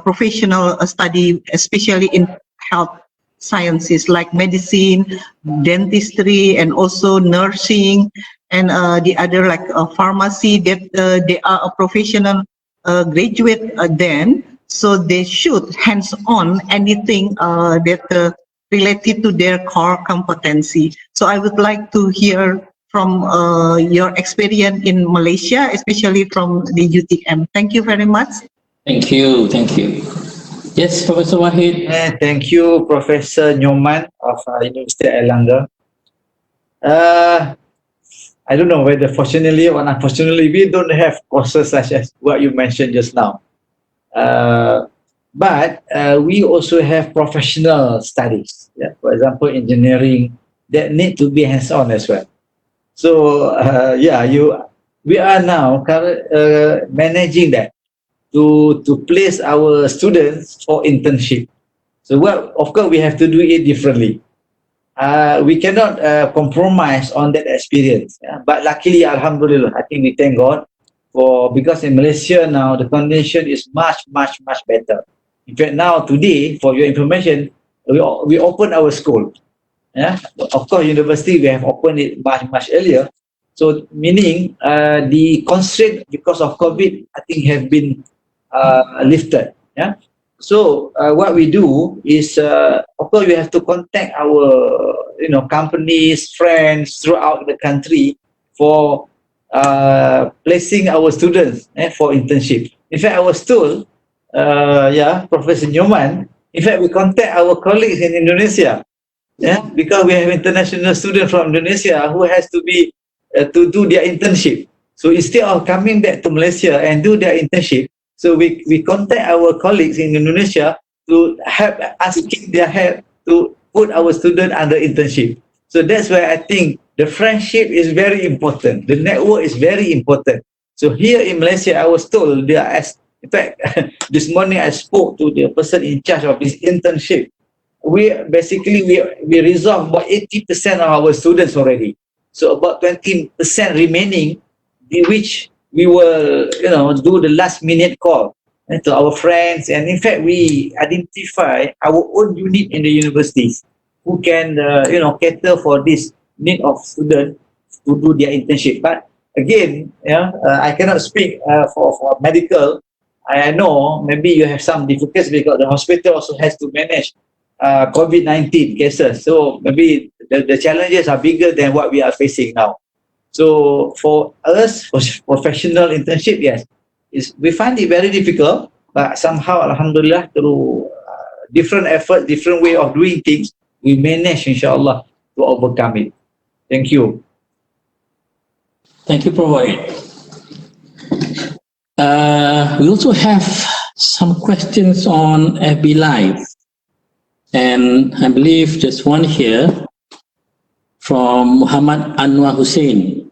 professional study, especially in health sciences like medicine, dentistry, and also nursing, and the other like pharmacy, that they are a professional graduate then, so they should hands-on anything that related to their core competency. So I would like to hear from your experience in Malaysia, especially from the UTM. Thank you very much. Thank you. Yes, Professor Wahid. Thank you, Professor Nyoman of University Erlangga. I don't know whether fortunately or unfortunately we don't have courses such as what you mentioned just now. But we also have professional studies. Yeah? For example, engineering that need to be hands-on as well. So we are now managing that to place our students for internship. So of course we have to do it differently. We cannot compromise on that experience. Yeah? But luckily, Alhamdulillah, I think we thank God because in Malaysia now the condition is much better. In fact, now today, for your information, we open our school. Yeah, of course, university we have opened it much earlier. So meaning the constraint because of COVID, I think have been lifted. Yeah. So what we do is, of course, we have to contact our companies, friends throughout the country for placing our students for internship. In fact, I was told Professor Nyoman, in fact, we contact our colleagues in Indonesia, because we have international students from Indonesia who has to be to do their internship. So instead of coming back to Malaysia and do their internship, so we contact our colleagues in Indonesia to help, asking their help to put our student under internship. So that's why I think the friendship is very important. The network is very important. So here in Malaysia, I was told there are, in fact, this morning I spoke to the person in charge of this internship. We resolved about 80% of our students already. So about 20% remaining, which we will, do the last minute call to our friends. And in fact, we identify our own unit in the universities who can, cater for this need of students to do their internship. But again, I cannot speak for medical. I know maybe you have some difficulties because the hospital also has to manage COVID-19 cases. So maybe the challenges are bigger than what we are facing now. So for us, for professional internship, yes, we find it very difficult, but somehow, alhamdulillah, through different effort, different way of doing things, we manage, inshallah, to overcome it. Thank you. Thank you, Prof. Wahid. We also have some questions on FB Live. And I believe just one here from Muhammad Anwar Hussein.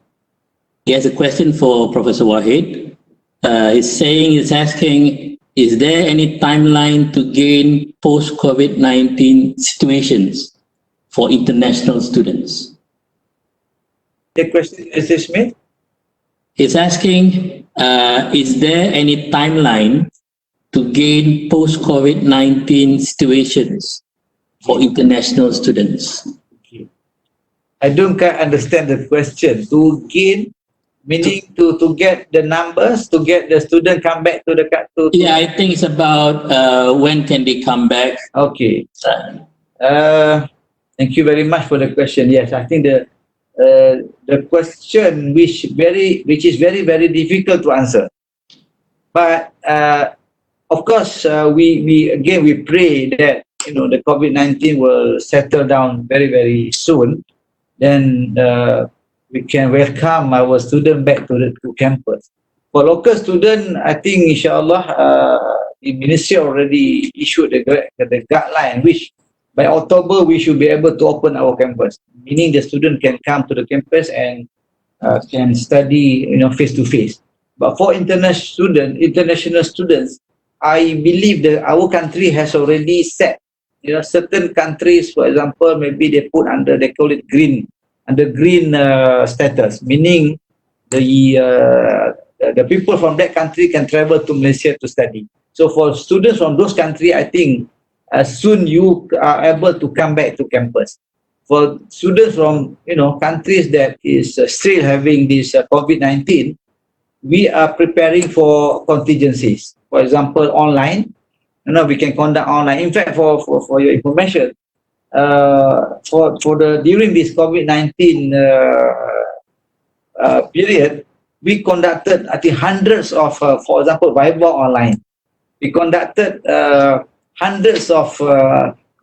He has a question for Professor Wahid. He's asking, is there any timeline to gain post-COVID-19 situations for international students? The question is this, Smith? He's asking, is there any timeline to gain post-COVID-19 situations for international students? Okay. I don't quite understand the question. To gain, meaning to get the numbers, to get the student come back to the Yeah, I think it's about when can they come back. Okay. Thank you very much for the question. Yes, I think the question which is very, very difficult to answer. But of course, we pray that the COVID-19 will settle down very, very soon. Then we can welcome our student back to campus. For local student, I think inshallah, the ministry already issued the guideline, which by October we should be able to open our campus, meaning the student can come to the campus and can study, face to face. But for international students, I believe that our country has already set, certain countries, for example, maybe they call it green status, meaning the people from that country can travel to Malaysia to study. So for students from those countries, I think soon you are able to come back to campus. For students from countries that is still having this COVID-19, we are preparing for contingencies. For example, online, we can conduct online. In fact, for your information, during this COVID-19 period, we conducted, I think, hundreds of, for example, Viber online. We conducted hundreds of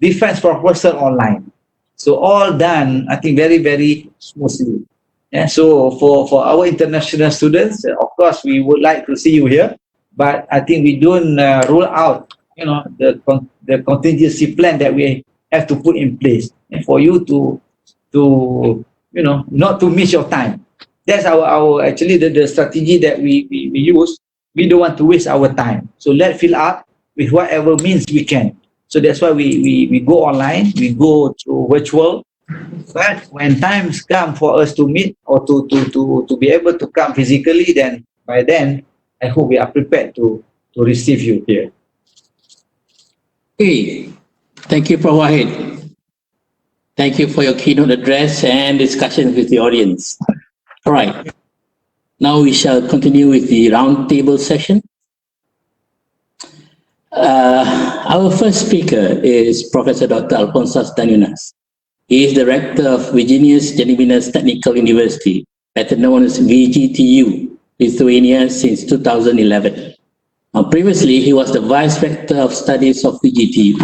defense proposal online. So all done, I think, very, very smoothly. Yeah, so for our international students, of course, we would like to see you here, but I think we don't rule out, the contingency plan that we have to put in place for you to not to miss your time. That's our actually the strategy that we use. We don't want to waste our time. So let's fill up with whatever means we can. So that's why we go online, we go to virtual. But when times come for us to meet or to be able to come physically, then by then I hope we are prepared to receive you here. Okay, thank you, Prof. Wahid. Thank you for your keynote address and discussion with the audience. All right, now we shall continue with the roundtable session. Our first speaker is Professor Dr. Alphonsas Danunas. He is Director of Virginius Genuinus Technical University, better known as VGTU, Lithuania, since 2011. Previously, he was the Vice Rector of Studies of VGT. He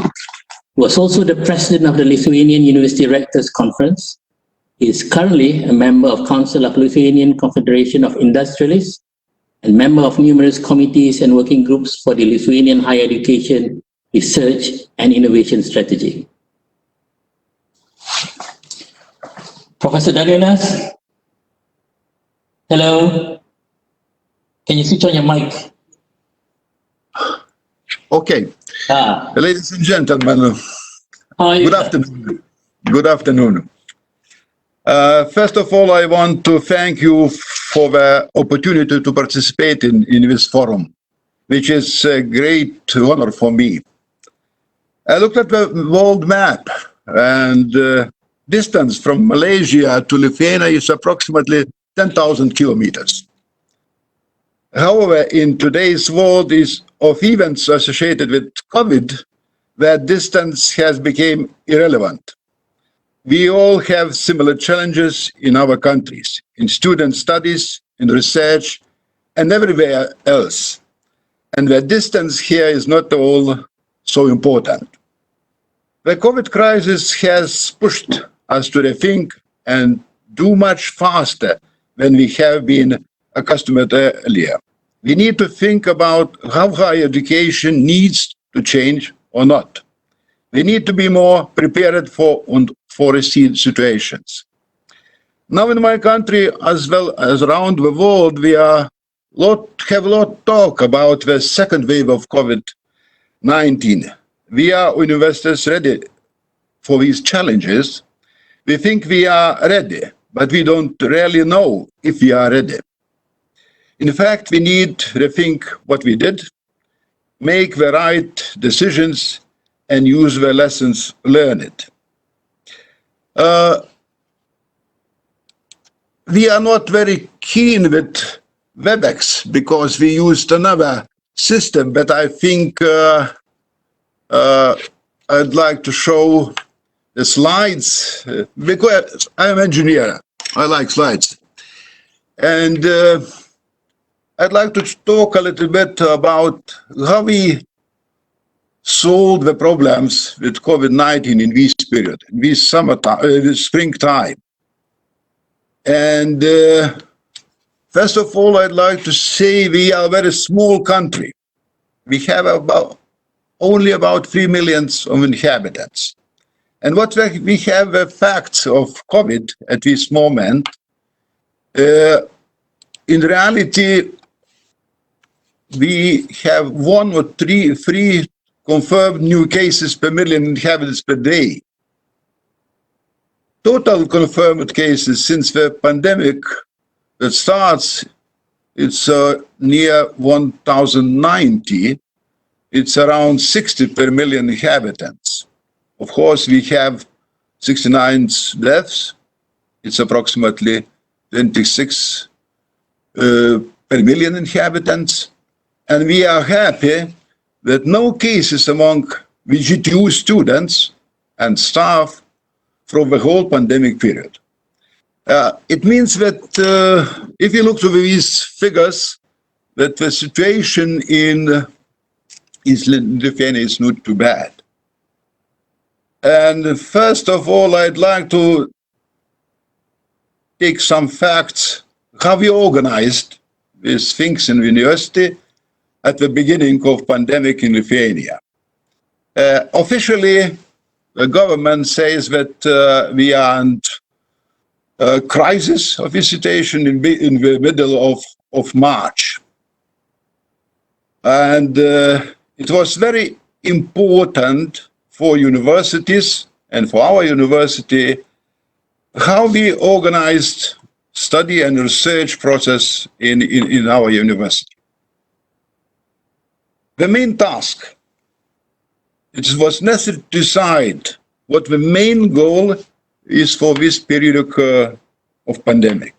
was also the President of the Lithuanian University Rectors Conference. He is currently a member of Council of Lithuanian Confederation of Industrialists and member of numerous committees and working groups for the Lithuanian Higher Education, Research and Innovation Strategy. Professor Darionas, hello. Can you switch on your mic? Okay. Ladies and gentlemen, How are you, good afternoon. Good afternoon. First of all, I want to thank you for the opportunity to participate in this forum, which is a great honor for me. I looked at the world map, and distance from Malaysia to Lithuania is approximately 10,000 kilometers. However, in today's world of events associated with COVID, that distance has become irrelevant. We all have similar challenges in our countries, in student studies, in research, and everywhere else. And the distance here is not all so important. The COVID crisis has pushed us to rethink and do much faster than we have been accustomed earlier. We need to think about how higher education needs to change or not. We need to be more prepared for unforeseen situations. Now in my country, as well as around the world, we have a lot of talk about the second wave of COVID-19. We are universities ready for these challenges. We think we are ready, but we don't really know if we are ready. In fact, we need to rethink what we did, make the right decisions, and use the lessons learned. We are not very keen with WebEx because we used another system, but I think I'd like to show the slides because I'm an engineer. I like slides. And I'd like to talk a little bit about how we solved the problems with COVID-19 in this period, in this summertime, this springtime. And first of all, I'd like to say we are a very small country. We have only about 3 million of inhabitants. And what we have the facts of COVID at this moment, in reality, we have 1 or 3 confirmed new cases per million inhabitants per day. Total confirmed cases since the pandemic that starts, it's near 1,090. It's around 60 per million inhabitants. Of course, we have 69 deaths. It's approximately 26 per million inhabitants. And we are happy that no cases among VGTU students and staff from the whole pandemic period. It means that if you look to these figures, that the situation in Lithuania is not too bad. And first of all, I'd like to take some facts, how we organized these things in the university at the beginning of pandemic in Lithuania. Officially, the government says that we are in a crisis of this situation in the middle of March. And it was very important for universities and for our university how we organized study and research process in our university. The main task, it was necessary to decide what the main goal is for this period of pandemic.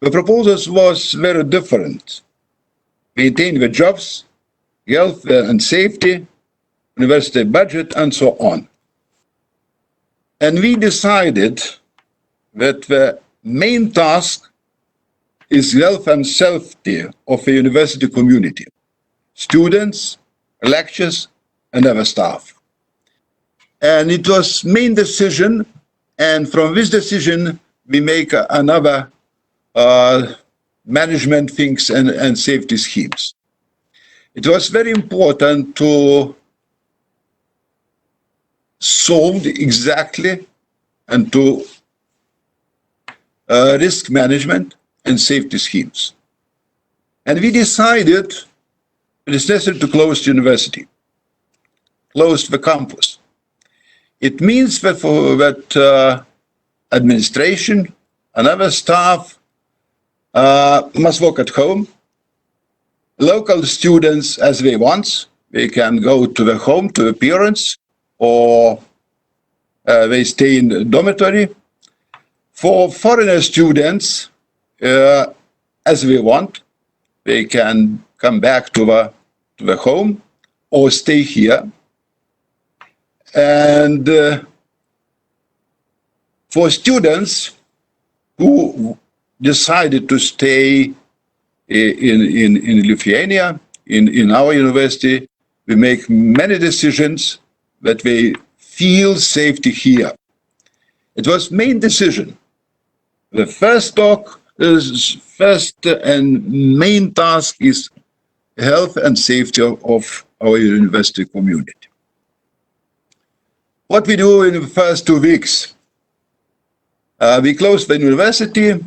The proposals was very different. Maintain the jobs, health and safety, university budget, and so on. And we decided that the main task is health and safety of the university community. students, lectures, and our staff. And it was main decision, and from this decision, we make another management things and safety schemes. It was very important to solve exactly and to risk management and safety schemes. And we decided it is necessary to close the university, close the campus. It means that for that administration and other staff must work at home. Local students, as they want, they can go to the home, to the parents, or they stay in the dormitory. For foreigner students, as they want, they can come back to the home or stay here. And for students who decided to stay in Lithuania, in our university, we make many decisions that they feel safety here. It was main decision. The first and main task is health and safety of our university community. What we do in the first 2 weeks, we closed the university,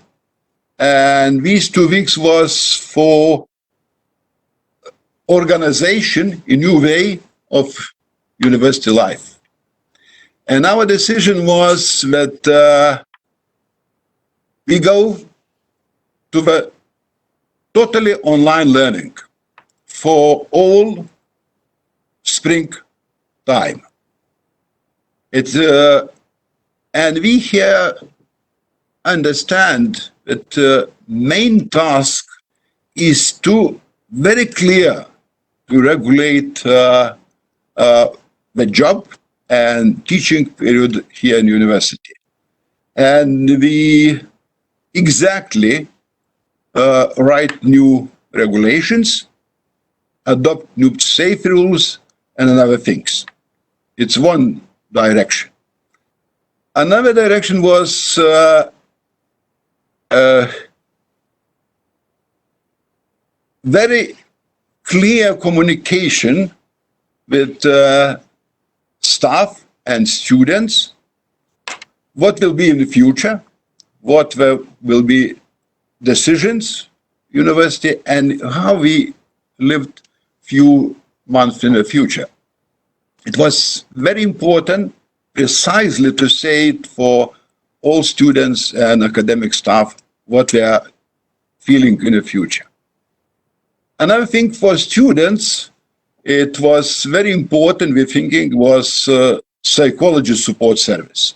and these 2 weeks was for organization, a new way of university life. And our decision was that we go to the totally online learning for all spring time. And we here understand that the main task is to very clear to regulate the job and teaching period here in university. And we exactly write new regulations, adopt new safe rules, and other things. It's one direction. Another direction was very clear communication with staff and students, what will be in the future, what will be decisions, university, and how we lived few months in the future. It was very important precisely to say it for all students and academic staff what they are feeling in the future. Another thing for students, it was very important, we thinking, was psychology support service.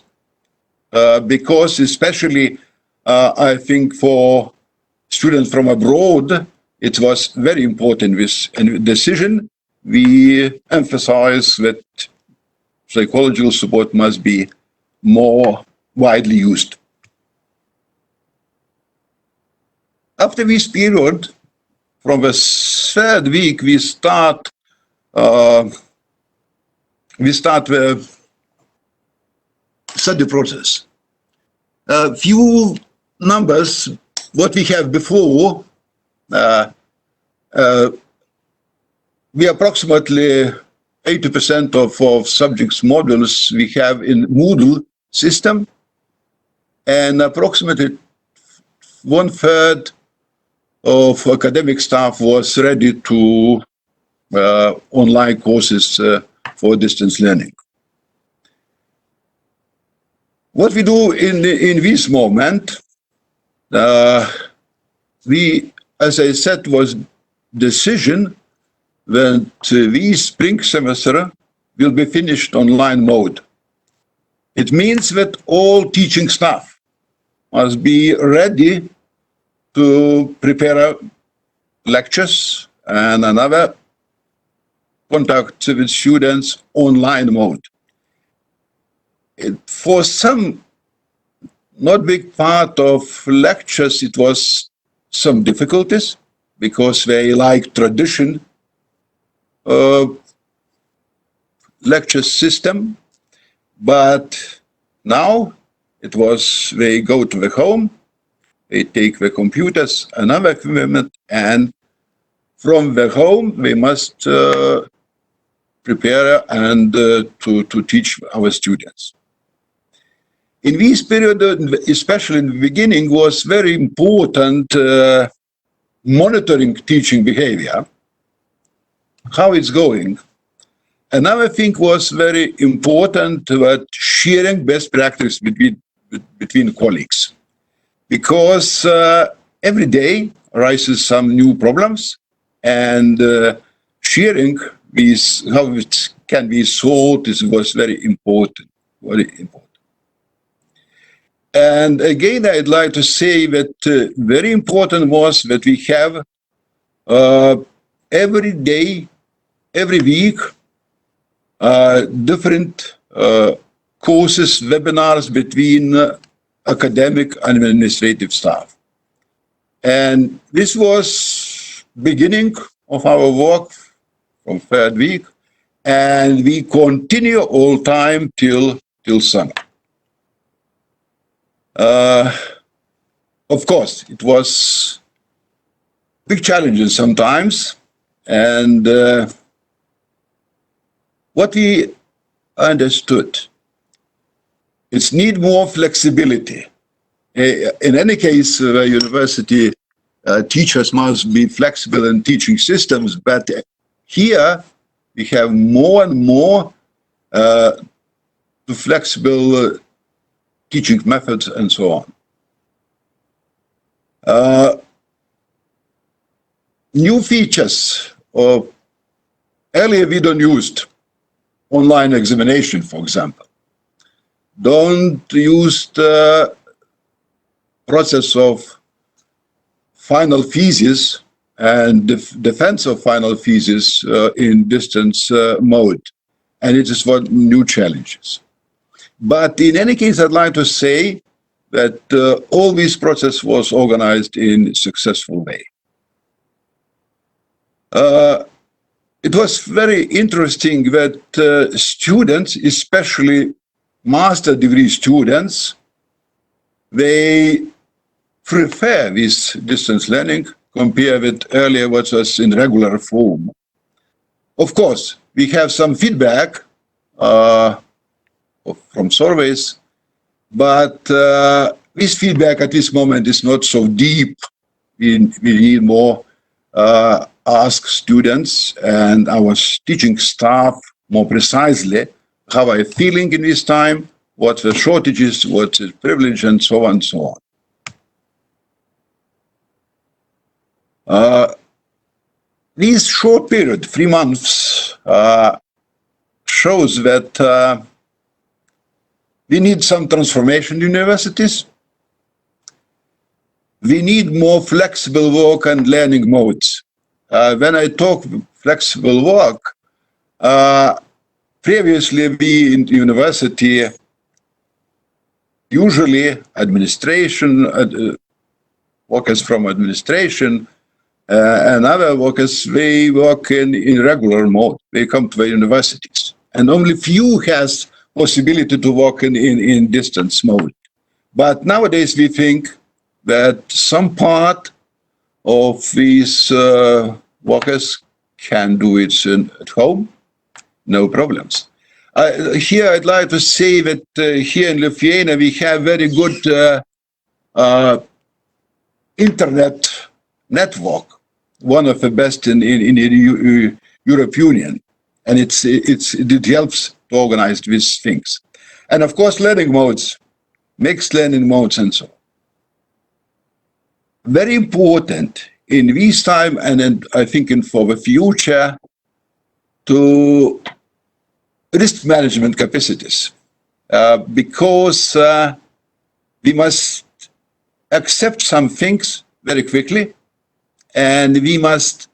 Because especially, I think for students from abroad, it was very important with a decision. We emphasize that psychological support must be more widely used. After this period, from the third week, we start the study process. A few numbers, what we have before, we approximately 80% of subjects modules we have in Moodle system, and approximately 1/3 of academic staff was ready to online courses for distance learning. What we do in this moment, we, as I said, was decision that this spring semester will be finished online mode. It means that all teaching staff must be ready to prepare lectures and another contact with students online mode. For some not big part of lectures, it was some difficulties because they like tradition lecture system, but now it was they go to the home, they take the computers and other equipment, and from the home they must prepare and to teach our students. In this period, especially in the beginning, was very important monitoring teaching behavior, how it's going. Another thing was very important, that sharing best practice between colleagues, because every day arises some new problems, and sharing these, how it can be solved, was very important, very important. And again, I'd like to say that very important was that we have every day, every week, different courses, webinars between academic and administrative staff. And this was beginning of our work from third week, and we continue all time till summer. Of course, it was big challenges sometimes, and what we understood, it's need more flexibility. In any case, university teachers must be flexible in teaching systems, but here we have more and more flexible teaching methods and so on. New features, or earlier we don't used online examination, for example. Don't use the process of final thesis and defense of final thesis in distance mode. And it is what new challenges. But in any case, I'd like to say that all this process was organized in a successful way. It was very interesting that students, especially master degree students, they prefer this distance learning compared with earlier what was in regular form. Of course, we have some feedback from surveys, but this feedback at this moment is not so deep. We need more ask students and our teaching staff more precisely how are you feeling in this time, what the shortages, what's the privilege, and so on and so on. This short period, 3 months, shows that we need some transformation in universities. We need more flexible work and learning modes. When I talk flexible work, previously we in the university, usually administration, workers from administration and other workers, they work in regular mode. They come to the universities. And only few has possibility to work in distance mode. But nowadays we think that some part of these workers can do it at home, no problems. Here I'd like to say that here in Lithuania we have very good internet network, one of the best in the European Union, and it helps to organize these things. And of course learning modes, mixed learning modes and so on. Very important in this time, and I think for the future, to risk management capacities, because we must accept some things very quickly, and we must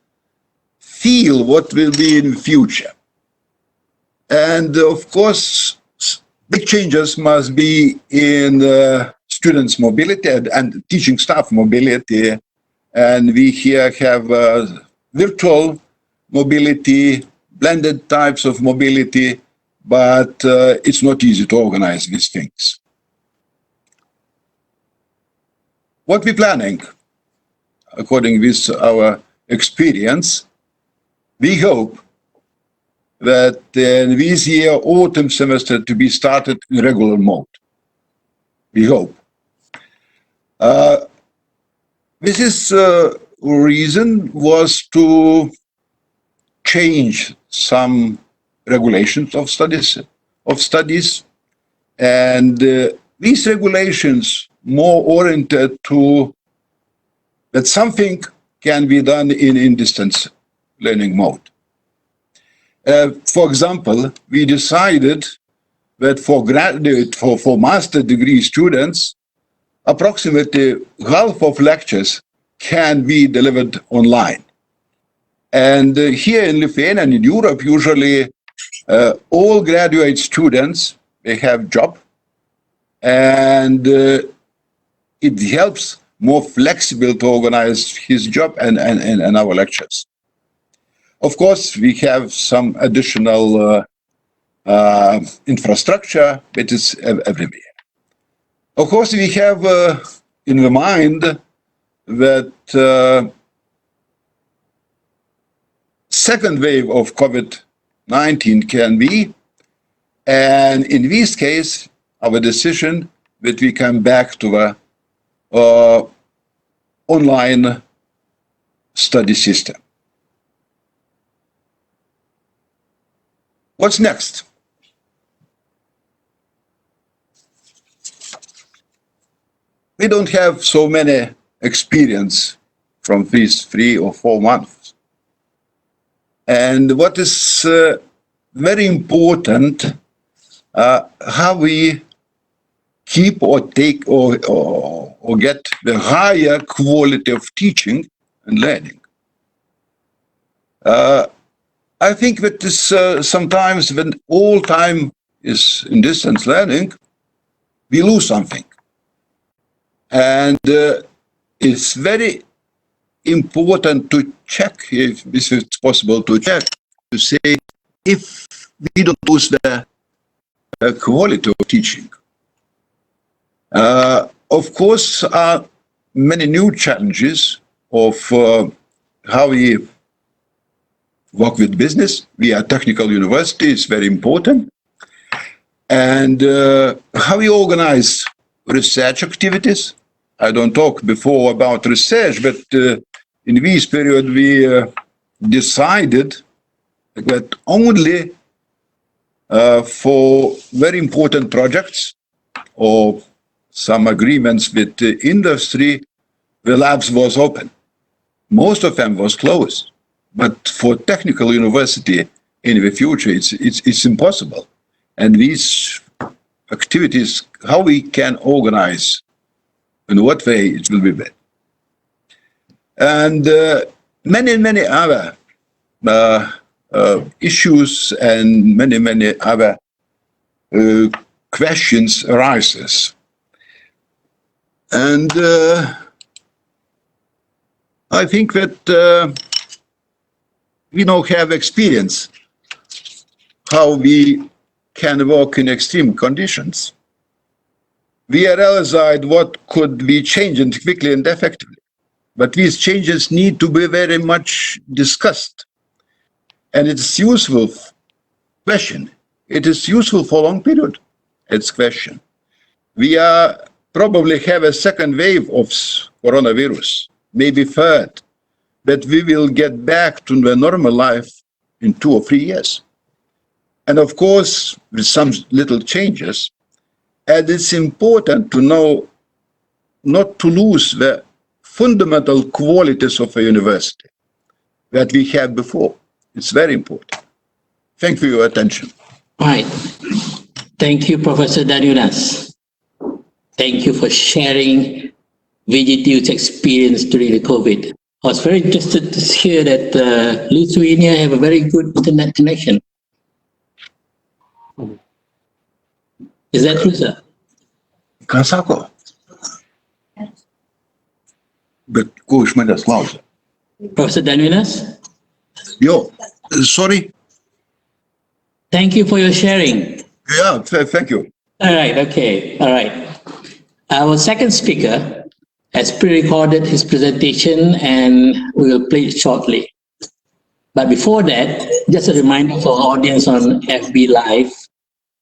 feel what will be in the future. And of course, big changes must be in students' mobility and teaching staff mobility. And we here have virtual mobility, blended types of mobility, but it's not easy to organize these things. What we're planning, according with our experience, we hope that this year autumn semester to be started in regular mode. We hope. This is reason was to change some regulations of studies, and these regulations more oriented to that something can be done in distance learning mode. For example, we decided that for master degree students, approximately half of lectures can be delivered online. And here in Lithuania and in Europe, usually all graduate students, they have job, and it helps more flexible to organize his job and our lectures. Of course, we have some additional infrastructure that is everywhere. Of course, we have in the mind that second wave of COVID-19 can be, and in this case, our decision that we come back to the online study system. What's next? We don't have so many experience from these 3 or 4 months. And what is very important, how we keep or take or get the higher quality of teaching and learning. I think that this, sometimes when all time is in distance learning, we lose something. And it's very important to check, if this is possible to check, to say if we don't lose the quality of teaching. Of course, many new challenges of how we work with business. We are technical university, it's very important. And how we organize research activities. I don't talk before about research, but in this period we decided that only for very important projects or some agreements with the industry, the labs was open. Most of them was closed. But for technical university in the future, it's impossible. And these activities, how we can organize, in what way it will be better. And many other issues and many other questions arises. And I think that we now have experience how we can work in extreme conditions. We realized what could be changed quickly and effectively. But these changes need to be very much discussed. And it's useful question. It is useful for a long period. It's question. We are probably have a second wave of coronavirus, maybe third, that we will get back to the normal life in 2 or 3 years. And of course, with some little changes, and it's important to know not to lose the fundamental qualities of a university that we had before. It's very important. Thank you for your attention. Right. Thank you, Professor Daniunas. Thank you for sharing VGTU's experience during the COVID. I was very interested to hear that Lithuania have a very good internet connection. Is that true, sir? Ką sako? Bet ko iš manęs klausia? Professor Daniunas? Jo, sorry. Thank you for your sharing. Yeah, thank you. All right, okay, all right. Our second speaker has pre-recorded his presentation and we will play it shortly. But before that, just a reminder for our audience on FB Live.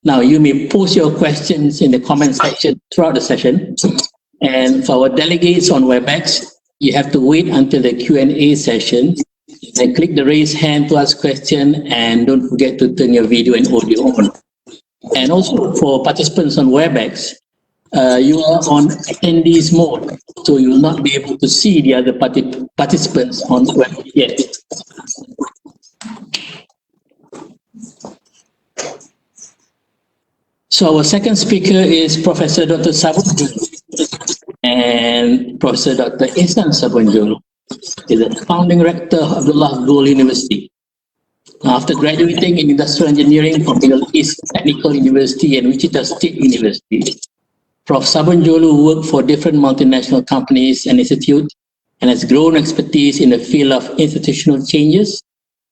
Now, you may post your questions in the comment section throughout the session. And for our delegates on WebEx, you have to wait until the Q&A session. Then click the raise hand to ask question, and don't forget to turn your video and audio on. And also for participants on WebEx, you are on attendees mode, so you will not be able to see the other participants on WebEx yet. So our second speaker is Professor Dr. Sabunjulu, and Professor Dr. Ihsan Sabunjulu is the founding rector of Abdullah Gul University. After graduating in industrial engineering from Middle East Technical University and Wichita State University, Prof. Sabunjulu worked for different multinational companies and institutes and has grown expertise in the field of institutional changes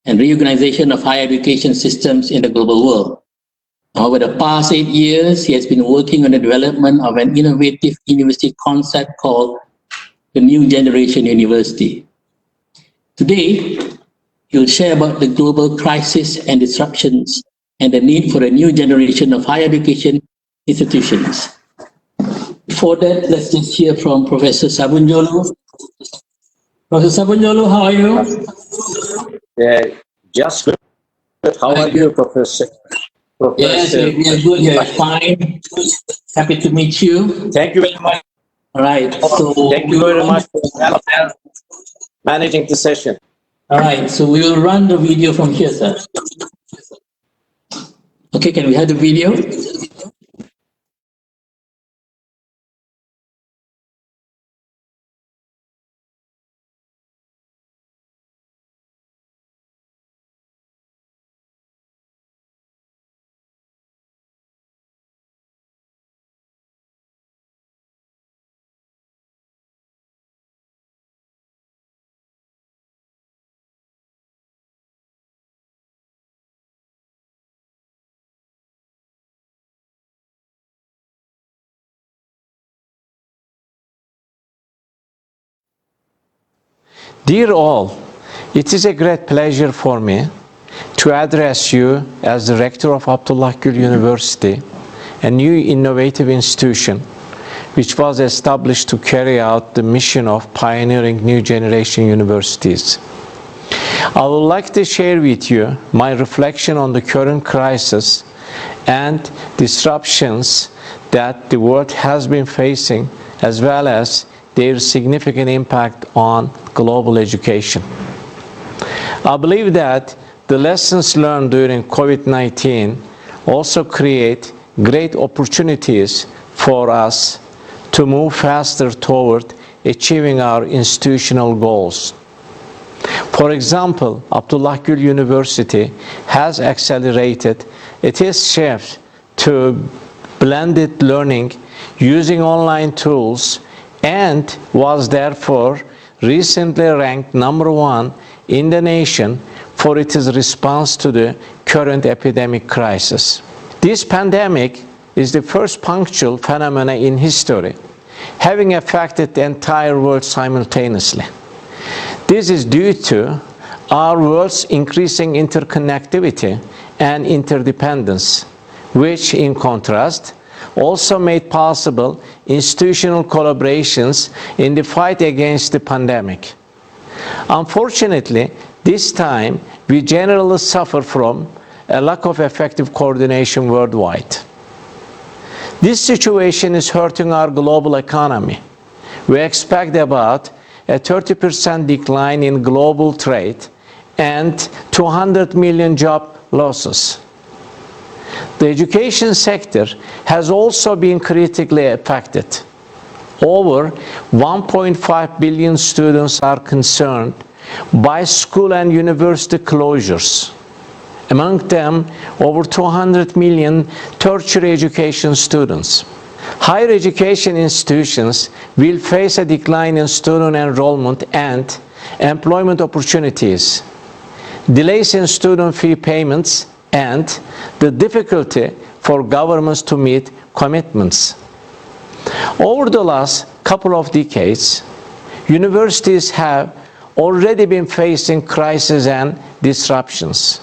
and reorganization of higher education systems in the global world. Over the past 8 years, he has been working on the development of an innovative university concept called the New Generation University. Today, he will share about the global crisis and disruptions and the need for a new generation of higher education institutions. Before that, let's just hear from Professor Sabunjulu. Professor Sabunjulu, how are you? Just good. How are you, Professor? Yes, we are good. We are fine. Happy to meet you. Thank you very much. All right. So Thank you very much for managing the session. All right. So we will run the video from here, sir. Okay. Can we have the video? Dear all, it is a great pleasure for me to address you as the rector of Abdullah Gül University, a new innovative institution which was established to carry out the mission of pioneering new generation universities. I would like to share with you my reflection on the current crisis and disruptions that the world has been facing, as well as their significant impact on global education. I believe that the lessons learned during COVID-19 also create great opportunities for us to move faster toward achieving our institutional goals. For example, Abdullah Gül University has accelerated its shift to blended learning using online tools and was therefore recently ranked #1 in the nation for its response to the current epidemic crisis. This pandemic is the first punctual phenomenon in history, having affected the entire world simultaneously. This is due to our world's increasing interconnectivity and interdependence, which, in contrast, also made possible institutional collaborations in the fight against the pandemic. Unfortunately, this time we generally suffer from a lack of effective coordination worldwide. This situation is hurting our global economy. We expect about a 30% decline in global trade and 200 million job losses. The education sector has also been critically affected. Over 1.5 billion students are concerned by school and university closures. Among them, over 200 million tertiary education students. Higher education institutions will face a decline in student enrollment and employment opportunities, delays in student fee payments, and the difficulty for governments to meet commitments. Over the last couple of decades, universities have already been facing crises and disruptions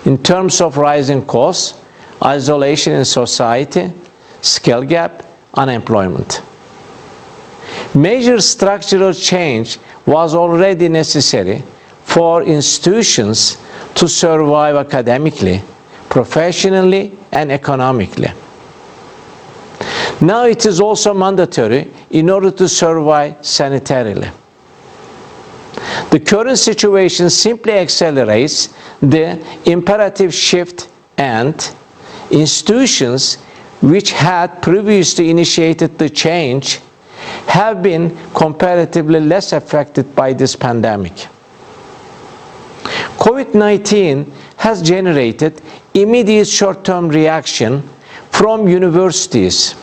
in terms of rising costs, isolation in society, skill gap, unemployment. Major structural change was already necessary for institutions to survive academically, professionally, and economically. Now it is also mandatory in order to survive sanitarily. The current situation simply accelerates the imperative shift, and institutions which had previously initiated the change have been comparatively less affected by this pandemic. COVID-19 has generated immediate short-term reaction from universities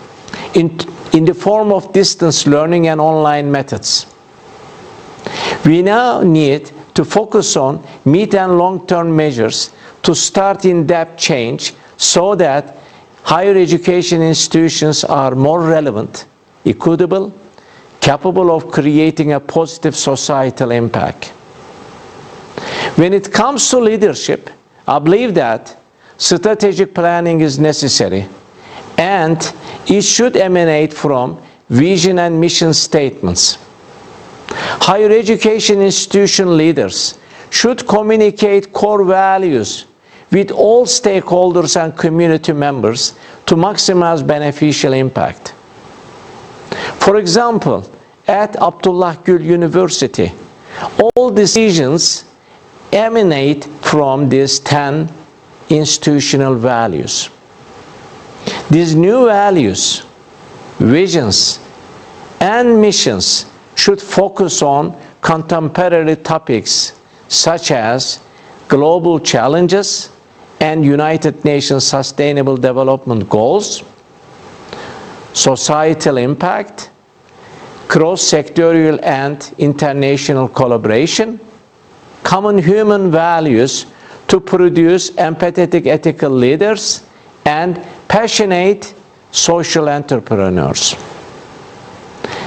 in the form of distance learning and online methods. We now need to focus on mid and long-term measures to start in-depth change so that higher education institutions are more relevant, equitable, capable of creating a positive societal impact. When it comes to leadership, I believe that strategic planning is necessary, and it should emanate from vision and mission statements. Higher education institution leaders should communicate core values with all stakeholders and community members to maximize beneficial impact. For example, at Abdullah Gül University, all decisions emanate from these 10 institutional values. These new values, visions, and missions should focus on contemporary topics such as global challenges and United Nations Sustainable Development Goals, societal impact, cross-sectorial and international collaboration, common human values to produce empathetic ethical leaders, and passionate social entrepreneurs.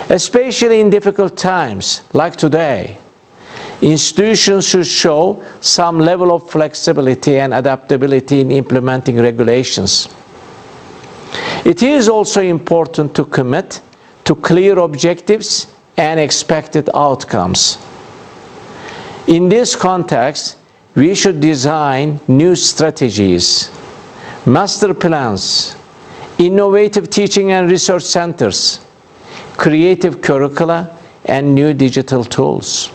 Especially in difficult times like today, institutions should show some level of flexibility and adaptability in implementing regulations. It is also important to commit to clear objectives and expected outcomes. In this context, we should design new strategies, master plans, innovative teaching and research centers, creative curricula, and new digital tools.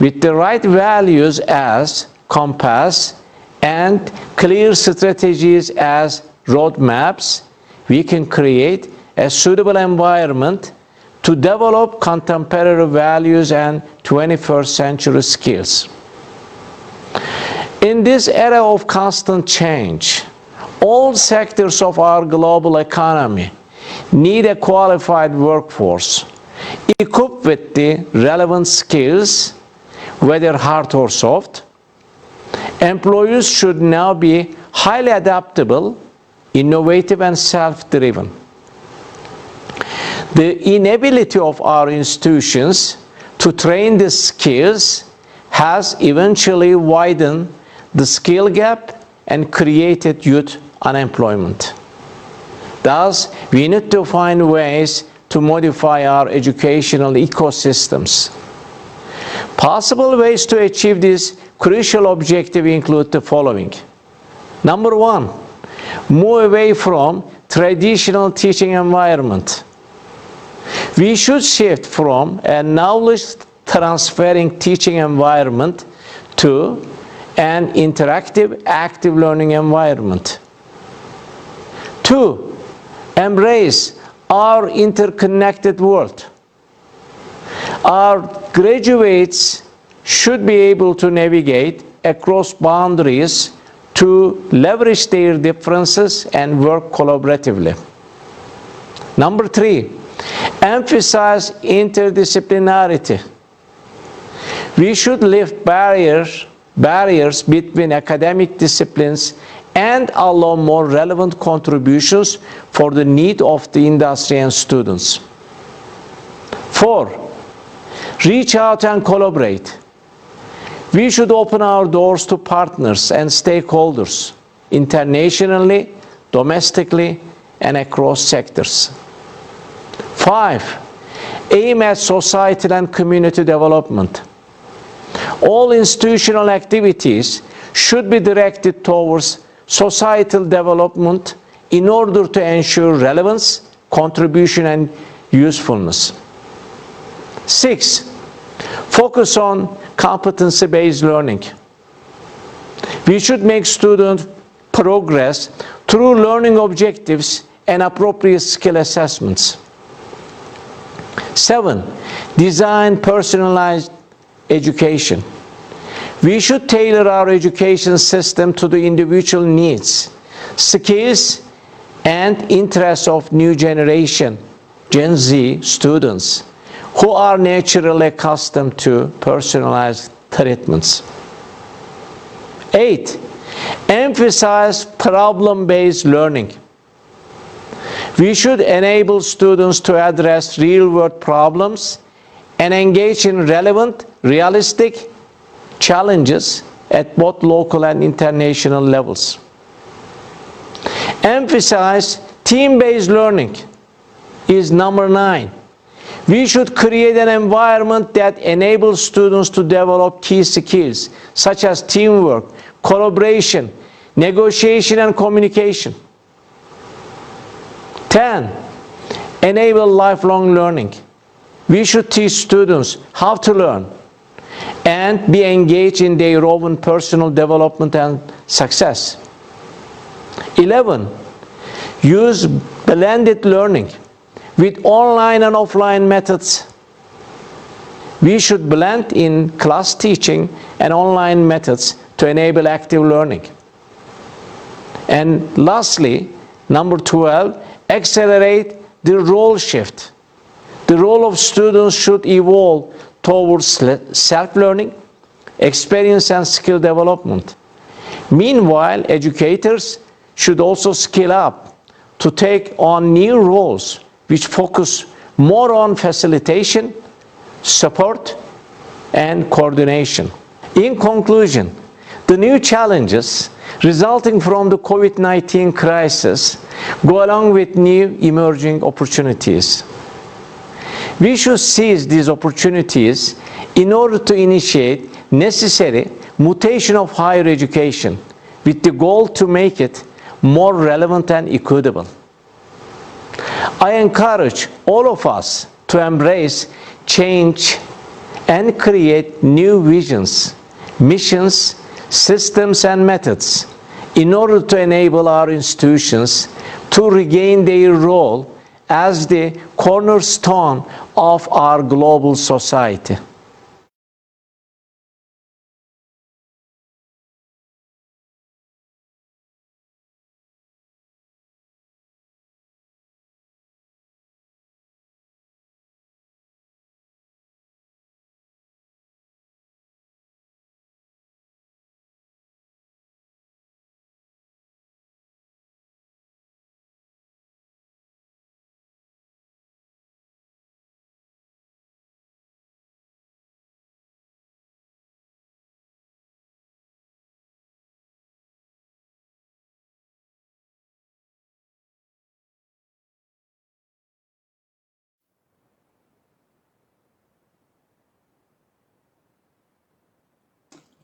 With the right values as compass and clear strategies as roadmaps, we can create a suitable environment to develop contemporary values and 21st century skills. In this era of constant change, all sectors of our global economy need a qualified workforce equipped with the relevant skills, whether hard or soft. Employees should now be highly adaptable, innovative, and self-driven. The inability of our institutions to train these skills has eventually widened the skill gap and created youth unemployment. Thus, we need to find ways to modify our educational ecosystems. Possible ways to achieve this crucial objective include the following. Number one, move away from traditional teaching environment. We should shift from a knowledge transferring teaching environment to an interactive, active learning environment. Two, embrace our interconnected world. Our graduates should be able to navigate across boundaries to leverage their differences and work collaboratively. Number three, emphasize interdisciplinarity. We should lift barriers barriers between academic disciplines and allow more relevant contributions for the need of the industry and students. 4. Reach out and collaborate. We should open our doors to partners and stakeholders internationally, domestically, and across sectors. 5. Aim at societal and community development. All institutional activities should be directed towards societal development in order to ensure relevance, contribution, and usefulness. 6. Focus on competency-based learning. We should make students progress through learning objectives and appropriate skill assessments. 7. Design personalized education. We should tailor our education system to the individual needs, skills, and interests of new generation, Gen Z students, who are naturally accustomed to personalized treatments. 8. Emphasize problem-based learning. We should enable students to address real-world problems and engage in relevant, realistic challenges at both local and international levels. Emphasize team-based learning is number 9. We should create an environment that enables students to develop key skills such as teamwork, collaboration, negotiation, and communication. 10. Enable lifelong learning. We should teach students how to learn and be engaged in their own personal development and success. 11. Use blended learning with online and offline methods. We should blend in class teaching and online methods to enable active learning. And lastly, number 12, accelerate the role shift. The role of students should evolve towards self-learning, experience, and skill development. Meanwhile, educators should also skill up to take on new roles which focus more on facilitation, support, and coordination. In conclusion, the new challenges resulting from the COVID-19 crisis go along with new emerging opportunities. We should seize these opportunities in order to initiate necessary mutation of higher education with the goal to make it more relevant and equitable. I encourage all of us to embrace change and create new visions, missions, systems, and methods in order to enable our institutions to regain their role as the cornerstone of our global society.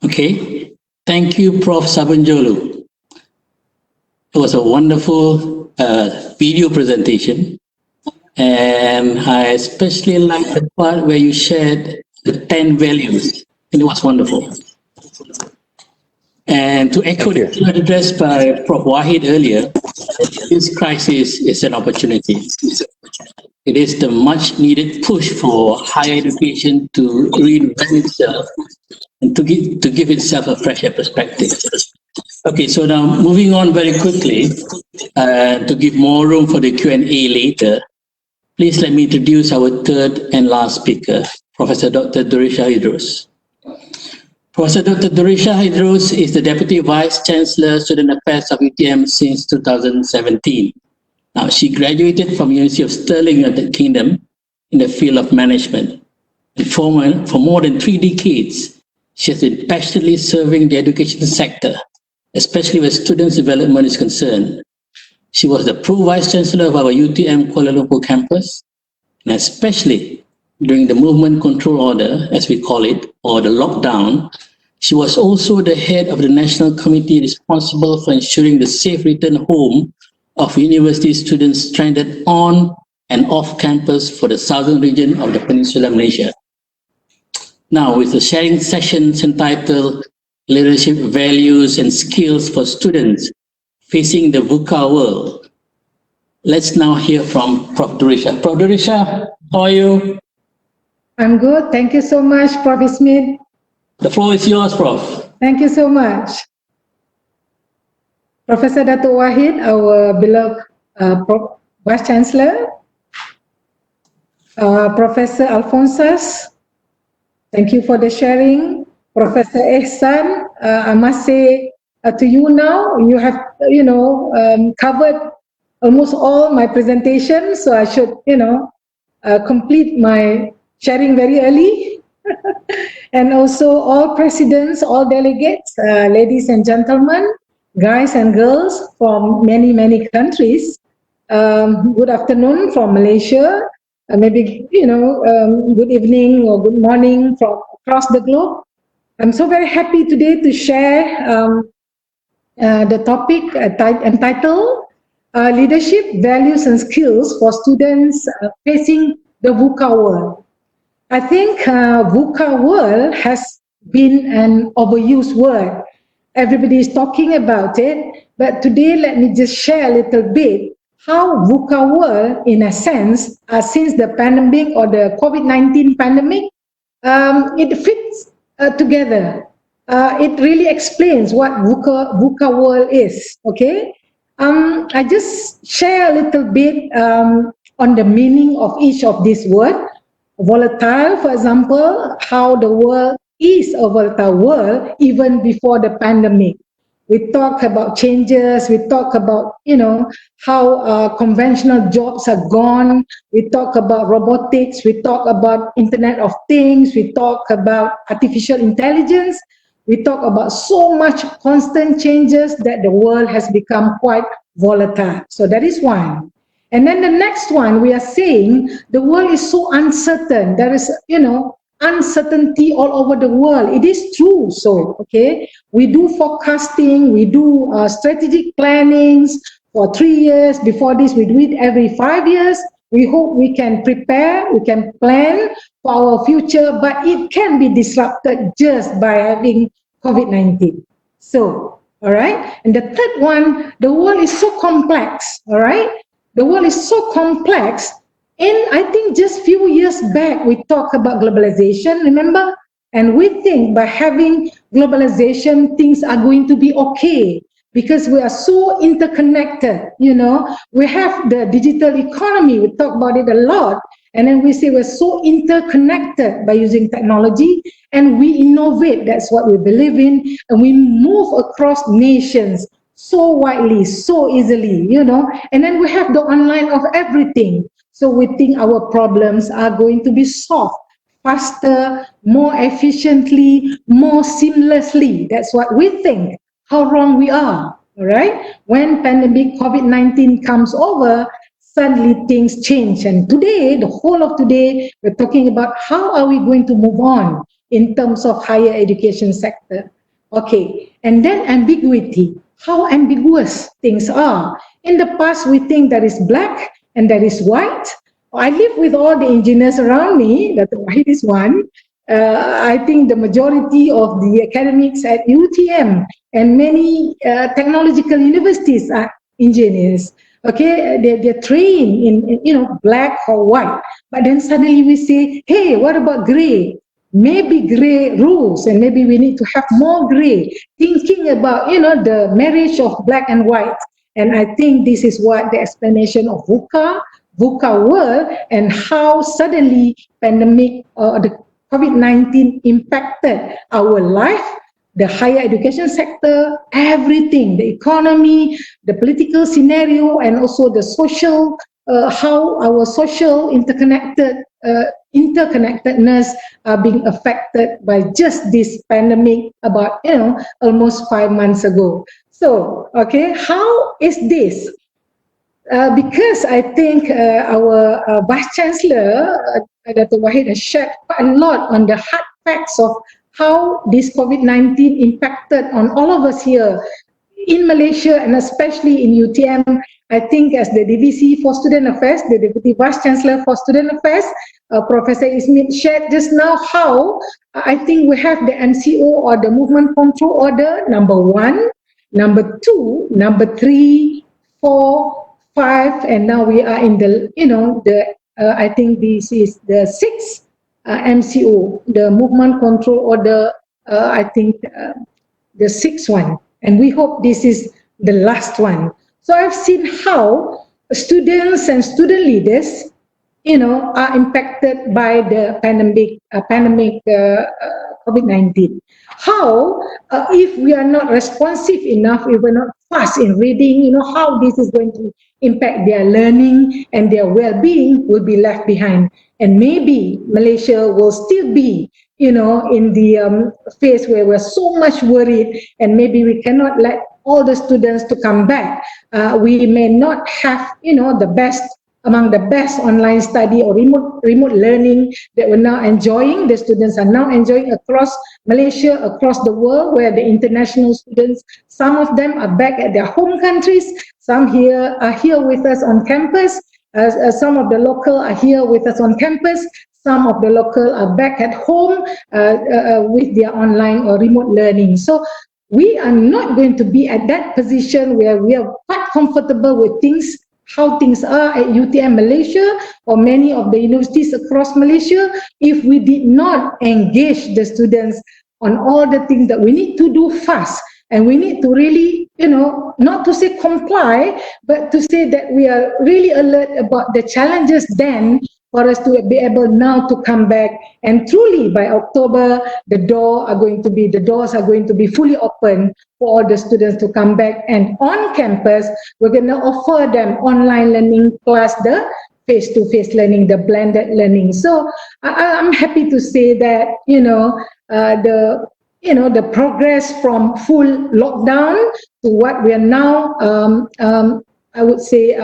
Okay, thank you, Prof. Sabanjolu. It was a wonderful video presentation, and I especially like the part where you shared the 10 values, and it was wonderful. And to echo the address by Prof. Wahid earlier, this crisis is an opportunity. It is the much needed push for higher education to reinvent itself and to give itself a fresher perspective. Okay, so now moving on very quickly, to give more room for the Q&A later, please let me introduce our third and last speaker, Professor Dr. Durisha Idrus. Professor Dr. Dorisha Hydros is the Deputy Vice Chancellor, Student Affairs of UTM since 2017. Now, she graduated from University of Stirling, United Kingdom, in the field of management. And for more than 3 decades, she has been passionately serving the education sector, especially where students' development is concerned. She was the Pro-Vice Chancellor of our UTM Kuala Lumpur campus, and especially during the Movement Control Order, as we call it, or the lockdown, she was also the head of the National Committee responsible for ensuring the safe return home of university students stranded on and off campus for the southern region of the Peninsular Malaysia. Now, with the sharing sessions entitled Leadership Values and Skills for Students Facing the VUCA World, let's now hear from Prof. Dorisha. Prof. Dorisha, how are you? I'm good. Thank you so much, Prof. Smith. The floor is yours, Prof. Thank you so much. Professor Dato' Wahid, our beloved Vice Chancellor, Professor Alphonsus, thank you for the sharing. Professor Ehsan, I must say to you now, you have, covered almost all my presentation, so I should, complete my sharing very early. And also all presidents, all delegates, ladies and gentlemen, guys and girls from many, many countries. Good afternoon from Malaysia, maybe, good evening or good morning from across the globe. I'm so very happy today to share the topic entitled Leadership, Values and Skills for Students Facing the VUCA World. I think VUCA world has been an overused word. Everybody is talking about it, but today let me just share a little bit how VUCA world, in a sense, since the pandemic or the COVID-19 pandemic, it fits together. It really explains what VUCA world is, okay? I just share a little bit on the meaning of each of these words. Volatile, for example, how the world is a volatile world even before the pandemic. We talk about changes, we talk about, how conventional jobs are gone, we talk about robotics, we talk about Internet of Things, we talk about artificial intelligence, we talk about so much constant changes that the world has become quite volatile. So that is one. And then the next one, we are saying the world is so uncertain. There is, uncertainty all over the world. It is true. So, okay, we do forecasting, we do strategic plannings for 3 years. Before this, we do it every 5 years. We hope we can prepare, we can plan for our future, but it can be disrupted just by having COVID-19. So, all right. And the third one, the world is so complex, all right? The world is so complex, and I think just few years back we talked about globalization, remember? And we think by having globalization things are going to be okay because we are so interconnected, We have the digital economy, we talk about it a lot, and then we say we're so interconnected by using technology and we innovate, that's what we believe in, and we move across nations so widely, so easily, and then we have the online of everything. So we think our problems are going to be solved faster, more efficiently, more seamlessly. That's what we think. How wrong we are, all right? When pandemic COVID-19 comes over, suddenly things change. And today, the whole of today, we're talking about how are we going to move on in terms of higher education sector. Okay, and then ambiguity. How ambiguous things are. In the past, we think there is black and there is white. I live with all the engineers around me, that white is one. I think the majority of the academics at UTM and many technological universities are engineers. Okay, they're trained in black or white. But then suddenly we say, hey, what about gray? Maybe gray rules, and maybe we need to have more gray, thinking about, the marriage of black and white. And I think this is what the explanation of VUCA world, and how suddenly pandemic, the COVID-19 impacted our life, the higher education sector, everything, the economy, the political scenario, and also the social, how our social interconnectedness are being affected by just this pandemic about, almost 5 months ago. So, okay, how is this? Because I think our Vice Chancellor, Dr. Wahid, has shared quite a lot on the hard facts of how this COVID-19 impacted on all of us here in Malaysia and especially in UTM. I think as the DVC for Student Affairs, the Deputy Vice Chancellor for Student Affairs, Professor Ismit shared just now how I think we have the MCO or the Movement Control Order, number 1, number 2, number 3, 4, 5, and now we are in the, I think this is the 6th MCO, the Movement Control Order, I think the 6th one. And we hope this is the last one. So I've seen how students and student leaders, are impacted by the pandemic COVID-19. How, if we are not responsive enough, if we're not fast in reading, how this is going to impact their learning and their well-being will be left behind. And maybe Malaysia will still be, in the phase where we're so much worried, and maybe we cannot let all the students to come back. We may not have, the best, among the best online study or remote learning that we're now enjoying. The students are now enjoying across Malaysia, across the world, where the international students, some of them are back at their home countries, some are here with us on campus, some of the local are here with us on campus, some of the local are back at home with their online or remote learning. So we are not going to be at that position where we are quite comfortable with things, how things are at UTM Malaysia or many of the universities across Malaysia, if we did not engage the students on all the things that we need to do fast. And we need to really, not to say comply, but to say that we are really alert about the challenges then for us to be able now to come back. And truly by October, the doors are going to be fully open for all the students to come back. And on campus, we're going to offer them online learning plus the face-to-face learning, the blended learning. So I'm happy to say that, the progress from full lockdown to what we are now, I would say,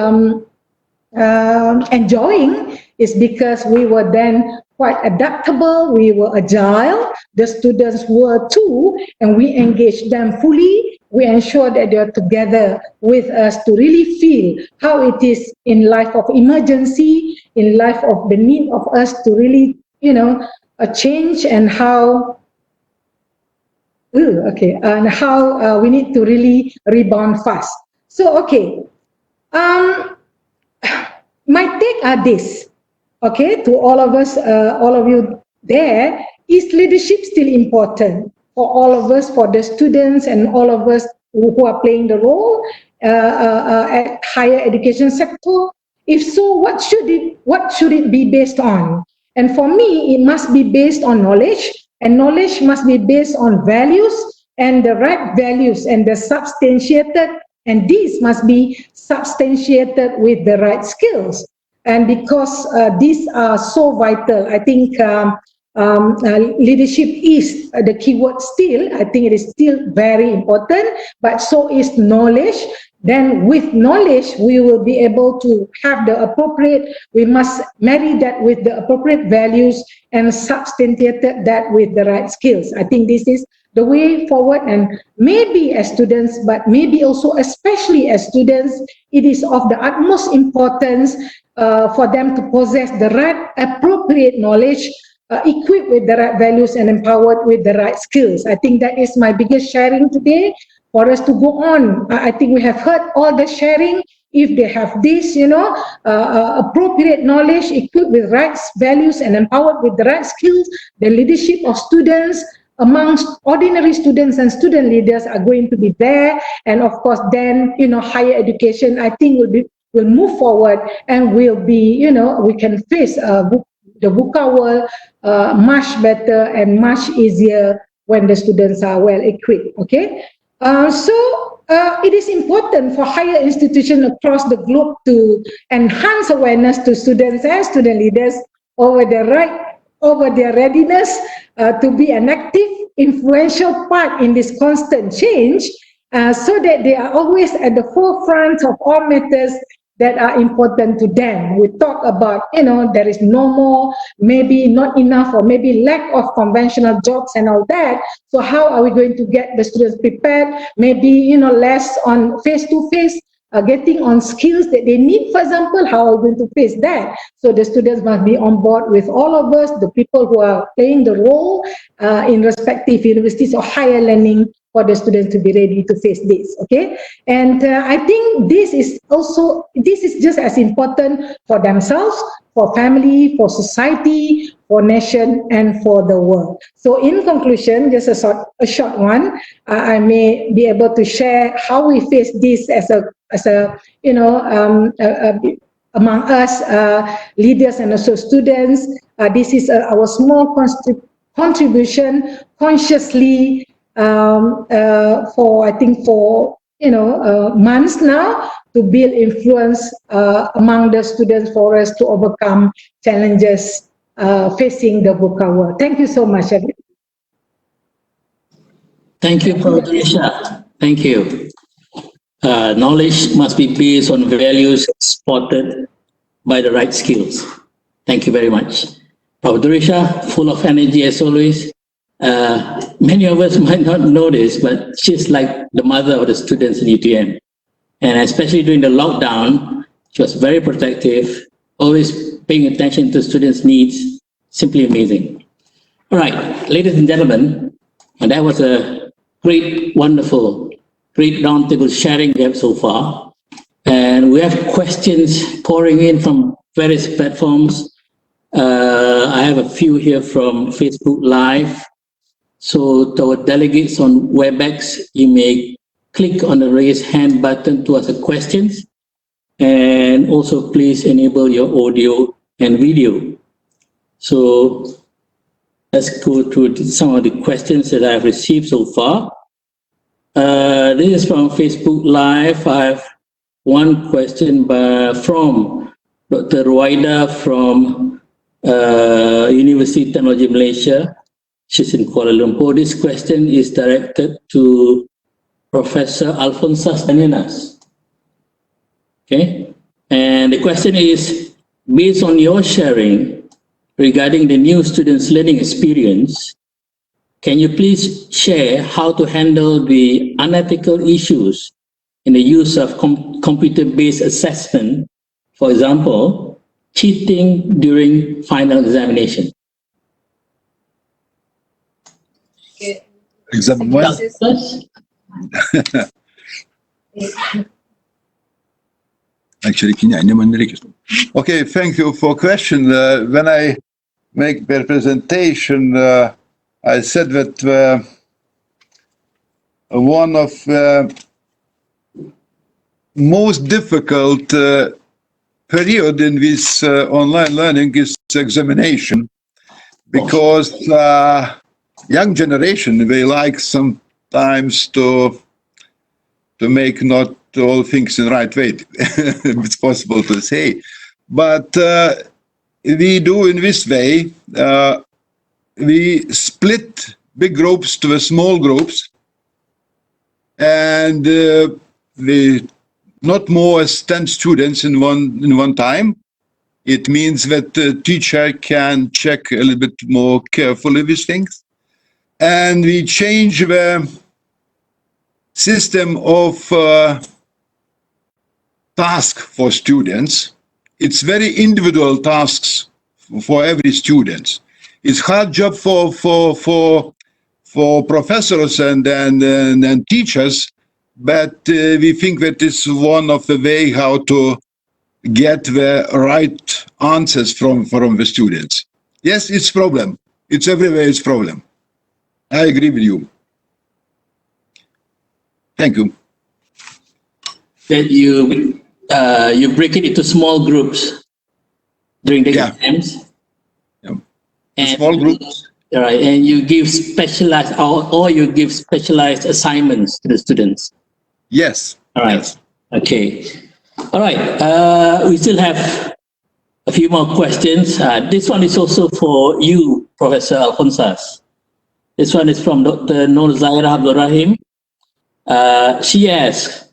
enjoying is because we were then quite adaptable, we were agile, the students were too, and we engaged them fully. We ensure that they are together with us to really feel how it is in life of emergency, in life of the need of us to really, change and how we need to really rebound fast. So, okay, my take are this, okay, to all of us, all of you there, is leadership still important for all of us, for the students and all of us who are playing the role at higher education sector? If so, what should it be based on? And for me, it must be based on knowledge, and knowledge must be based on values, and the right values, and the substantiated, and these must be substantiated with the right skills. And because these are so vital, I think leadership is the keyword still. I think it is still very important, but so is knowledge. Then with knowledge, we will be able to have the appropriate, we must marry that with the appropriate values and substantiate that with the right skills. I think this is the way forward, and maybe as students, but maybe also especially as students, it is of the utmost importance for them to possess the right appropriate knowledge, equipped with the right values and empowered with the right skills. I think that is my biggest sharing today. For us to go on, I think we have heard all the sharing. If they have this, appropriate knowledge, equipped with right values and empowered with the right skills, the leadership of students amongst ordinary students and student leaders are going to be there. And of course, then, higher education, I think will move forward and will be, we can face the VUCA world much better and much easier when the students are well equipped. Okay, it is important for higher institutions across the globe to enhance awareness to students and student leaders over their readiness to be an active, influential part in this constant change, so that they are always at the forefront of all matters that are important to them. We talk about, there is no more, maybe not enough, or maybe lack of conventional jobs and all that. So how are we going to get the students prepared? Maybe, less on face-to-face, getting on skills that they need, for example. How are we going to face that? So the students must be on board with all of us, the people who are playing the role in respective universities or higher learning, for the students to be ready to face this. Okay, and I think this is just as important for themselves, for family, for society, for nation, and for the world. So in conclusion, just a short one, I may be able to share how we face this as a among us leaders and also students. This is our small contribution, consciously, for months now, to build influence among the students for us to overcome challenges facing the VUCA world. Thank you so much, everyone. Thank you, Professor Risha. Thank you. Knowledge must be based on values supported by the right skills. Thank you very much. Professor Risha, full of energy as always. Many of us might not know this, but she's like the mother of the students in UTM. And especially during the lockdown, she was very protective, always paying attention to students' needs. Simply amazing. All right, ladies and gentlemen, and that was a great, wonderful, great roundtable sharing we have so far. And we have questions pouring in from various platforms. I have a few here from Facebook Live. So to our delegates on WebEx, you may click on the raise hand button to ask questions, and also please enable your audio and video. So let's go through some of the questions that I've received so far. This is from Facebook Live. I have one question from Dr. Ruwaida from University of Technology Malaysia. She's in Kuala Lumpur. This question is directed to Professor Alphonsas Daninas. Okay, and the question is, based on your sharing regarding the new students' learning experience, can you please share how to handle the unethical issues in the use of computer-based assessment, for example, cheating during final examination? Exam 1. Actually, okay, thank you for question. When I make the presentation, I said that one of most difficult period in this online learning is examination, because young generation, they like sometimes to make not all things in the right way. It's possible to say, but we do in this way. We split big groups to small groups, and we not more as 10 students in one time. It means that the teacher can check a little bit more carefully these things. And we change the system of task for students. It's very individual tasks for every student. It's hard job for professors and teachers, but we think that it's one of the way how to get the right answers from the students. Yes, it's problem. It's everywhere. It's problem. I agree with you. Thank you. That you break it into small groups during the exams? small groups. All right, and you give specialized or you give specialized assignments to the students. Yes. All right. Yes. Okay. All right. We still have a few more questions. This one is also for you, Professor Alphonsas. This one is from Dr. Nur Zaira Abdul Rahim. She asks,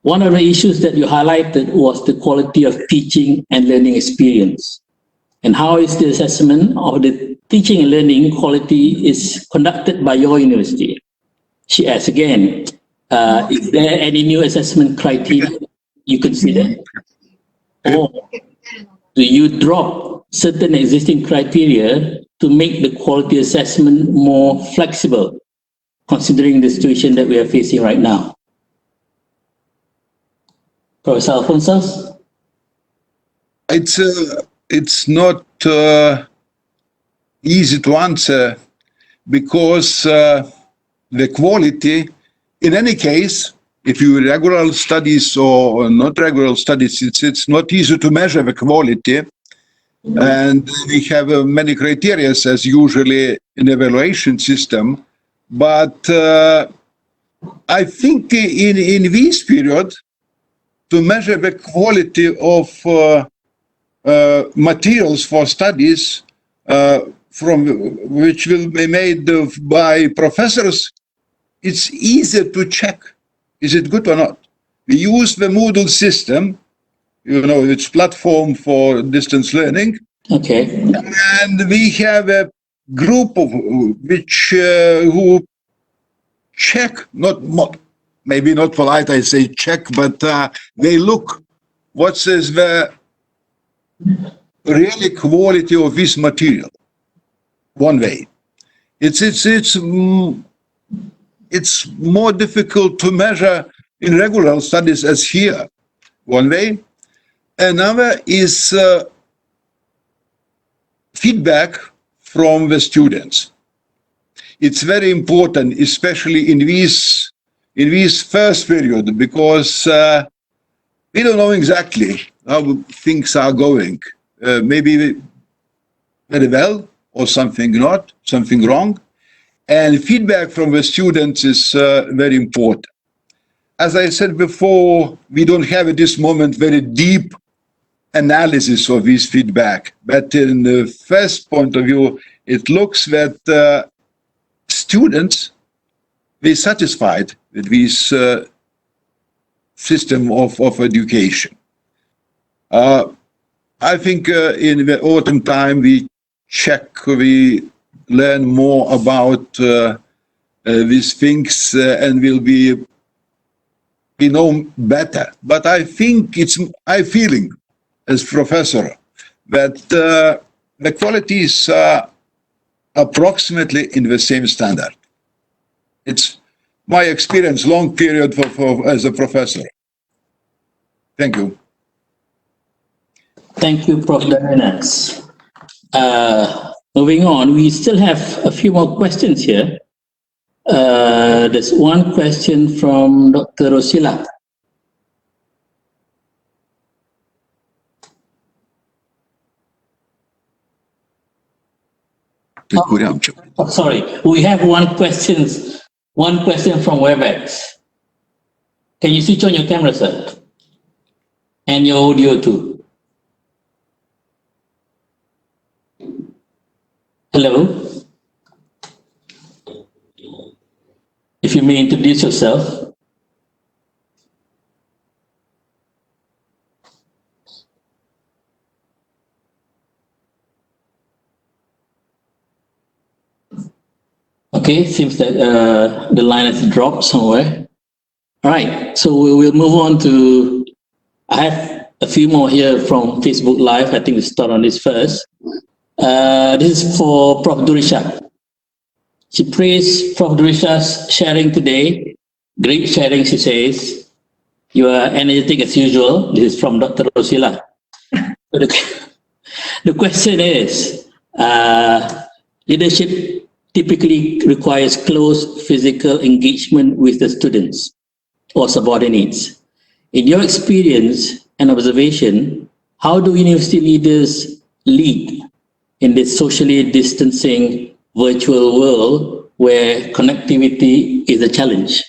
one of the issues that you highlighted was the quality of teaching and learning experience. And how is the assessment of the teaching and learning quality is conducted by your university? She asks again, is there any new assessment criteria you consider? Or do you drop certain existing criteria to make the quality assessment more flexible, considering the situation that we are facing right now? Professor Alphonsas? It's not easy to answer because the quality, in any case, if you regular studies or not regular studies, it's not easy to measure the quality. And we have many criteria as usually in evaluation system. But I think in this period, to measure the quality of materials for studies from which will be made by professors, it's easier to check. Is it good or not? We use the Moodle system, you know, it's platform for distance learning. Okay. And we have a group of which who check, maybe not polite, I say check, but they look what is the really quality of this material. One way, it's more difficult to measure in regular studies as here. One way, another is feedback from the students. It's very important, especially in this first period, because we don't know exactly how things are going. Maybe very well, or something not, something wrong. And feedback from the students is very important. As I said before, we don't have at this moment very deep analysis of this feedback. But in the first point of view, it looks that students, they're satisfied with this system of education. I think in the autumn time we learn more about these things and we know better. But I think I'm feeling as professor that the quality is approximately in the same standard. It's my experience, long period as a professor. Thank you. Thank you, Prof. Daninas. Moving on, we still have a few more questions here. There's one question from Dr. Rosila. Oh, sorry, we have one question from WebEx. Can you switch on your camera, sir? And your audio too. Hello. If you may introduce yourself. Okay, seems that the line has dropped somewhere. All right, so we will move on to, I have a few more here from Facebook Live. I think we'll start on this first. This is for Prof. Durisha. She praised Prof. Durisha's sharing today. Great sharing, she says. You are energetic as usual. This is from Dr. Rosila. The question is, leadership typically requires close physical engagement with the students or subordinates. In your experience and observation, how do university leaders lead in this socially distancing virtual world where connectivity is a challenge?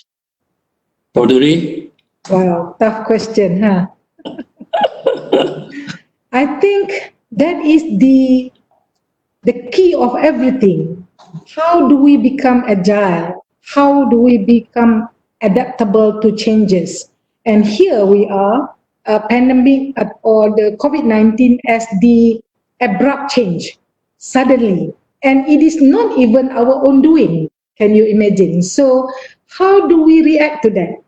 Duri? Wow, tough question, huh? I think that is the key of everything. How do we become agile? How do we become adaptable to changes? And here we are, a pandemic or the COVID-19 as the abrupt change, suddenly. And it is not even our own doing, can you imagine? So how do we react to that?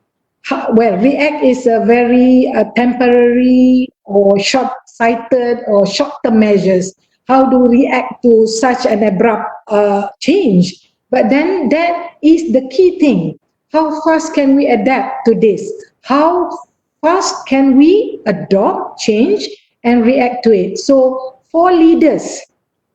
Well, react is a very temporary or short-sighted or short-term measures. How do we react to such an abrupt change? But then that is the key thing. How fast can we adapt to this? How fast can we adopt change and react to it? So for leaders,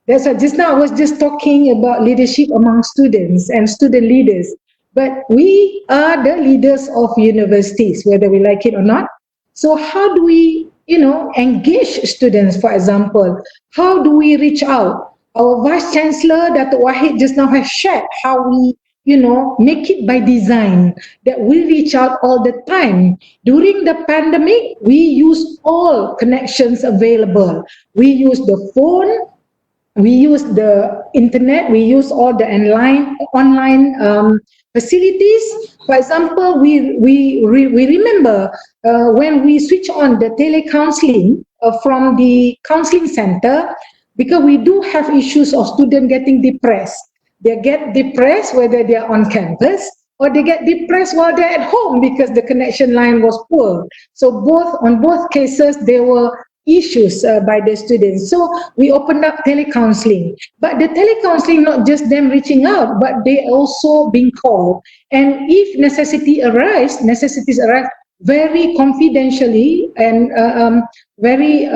that's why just now I was just talking about leadership among students and student leaders. But we are the leaders of universities, whether we like it or not. So how do we, engage students, for example? How do we reach out? Our Vice Chancellor, Dato' Wahid, just now has shared how we, make it by design, that we reach out all the time. During the pandemic, we use all connections available. We use the phone, we use the internet, we use all the online facilities. For example, we remember when we switch on the telecounseling from the counseling center, because we do have issues of students getting depressed. They get depressed whether they are on campus, or they get depressed while they're at home because the connection line was poor. So on both cases, there were issues by the students. So we opened up telecounseling. But the telecounseling, not just them reaching out, but they also being called. And if necessities arise very confidentially and very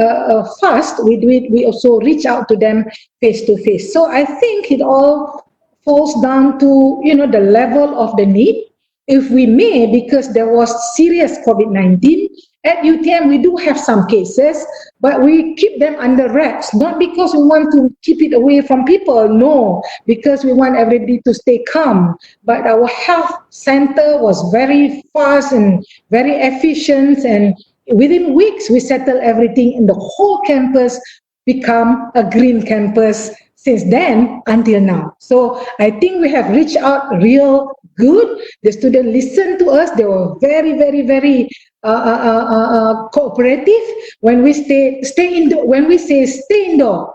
fast, we also reach out to them face to face. So I think it all falls down to, the level of the need. If we may, because there was serious COVID-19, at UTM we do have some cases, but we keep them under wraps, not because we want to keep it away from people, no, because we want everybody to stay calm. But our health center was very fast and very efficient, and within weeks we settled everything, and the whole campus become a green campus since then until now. So I think we have reached out real good. The students listened to us. They were very, very, very cooperative. When we stay indoor, when we say stay indoor,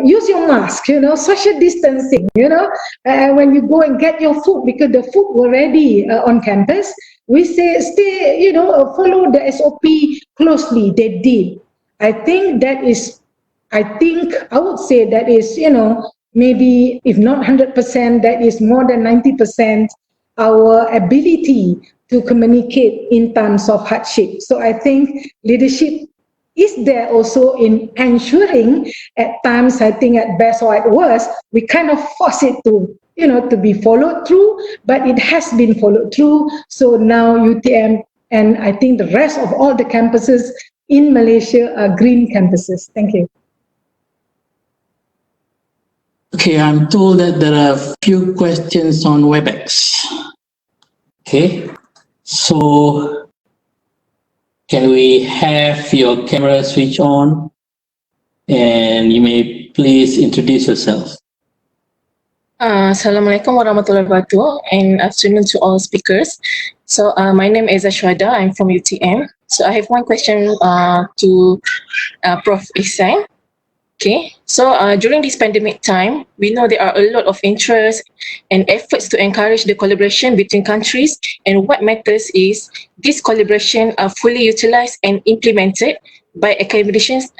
use your mask, social distancing, when you go and get your food, because the food were ready on campus, we say stay, follow the SOP closely. They did. I would say that is, maybe if not 100%, that is more than 90% our ability to communicate in times of hardship. So I think leadership is there also in ensuring at times, I think at best or at worst, we kind of force it to, to be followed through, but it has been followed through. So now UTM and I think the rest of all the campuses in Malaysia are green campuses. Thank you. Okay, I'm told that there are a few questions on WebEx. Okay, so can we have your camera switch on, and you may please introduce yourself. Assalamualaikum warahmatullahi wabarakatuh, and afternoon to all speakers. So my name is Ashwada. I'm from UTM. So I have one question to Prof. Ihsan. Okay, so during this pandemic time, we know there are a lot of interest and efforts to encourage the collaboration between countries, and what matters is this collaboration are fully utilized and implemented by academicians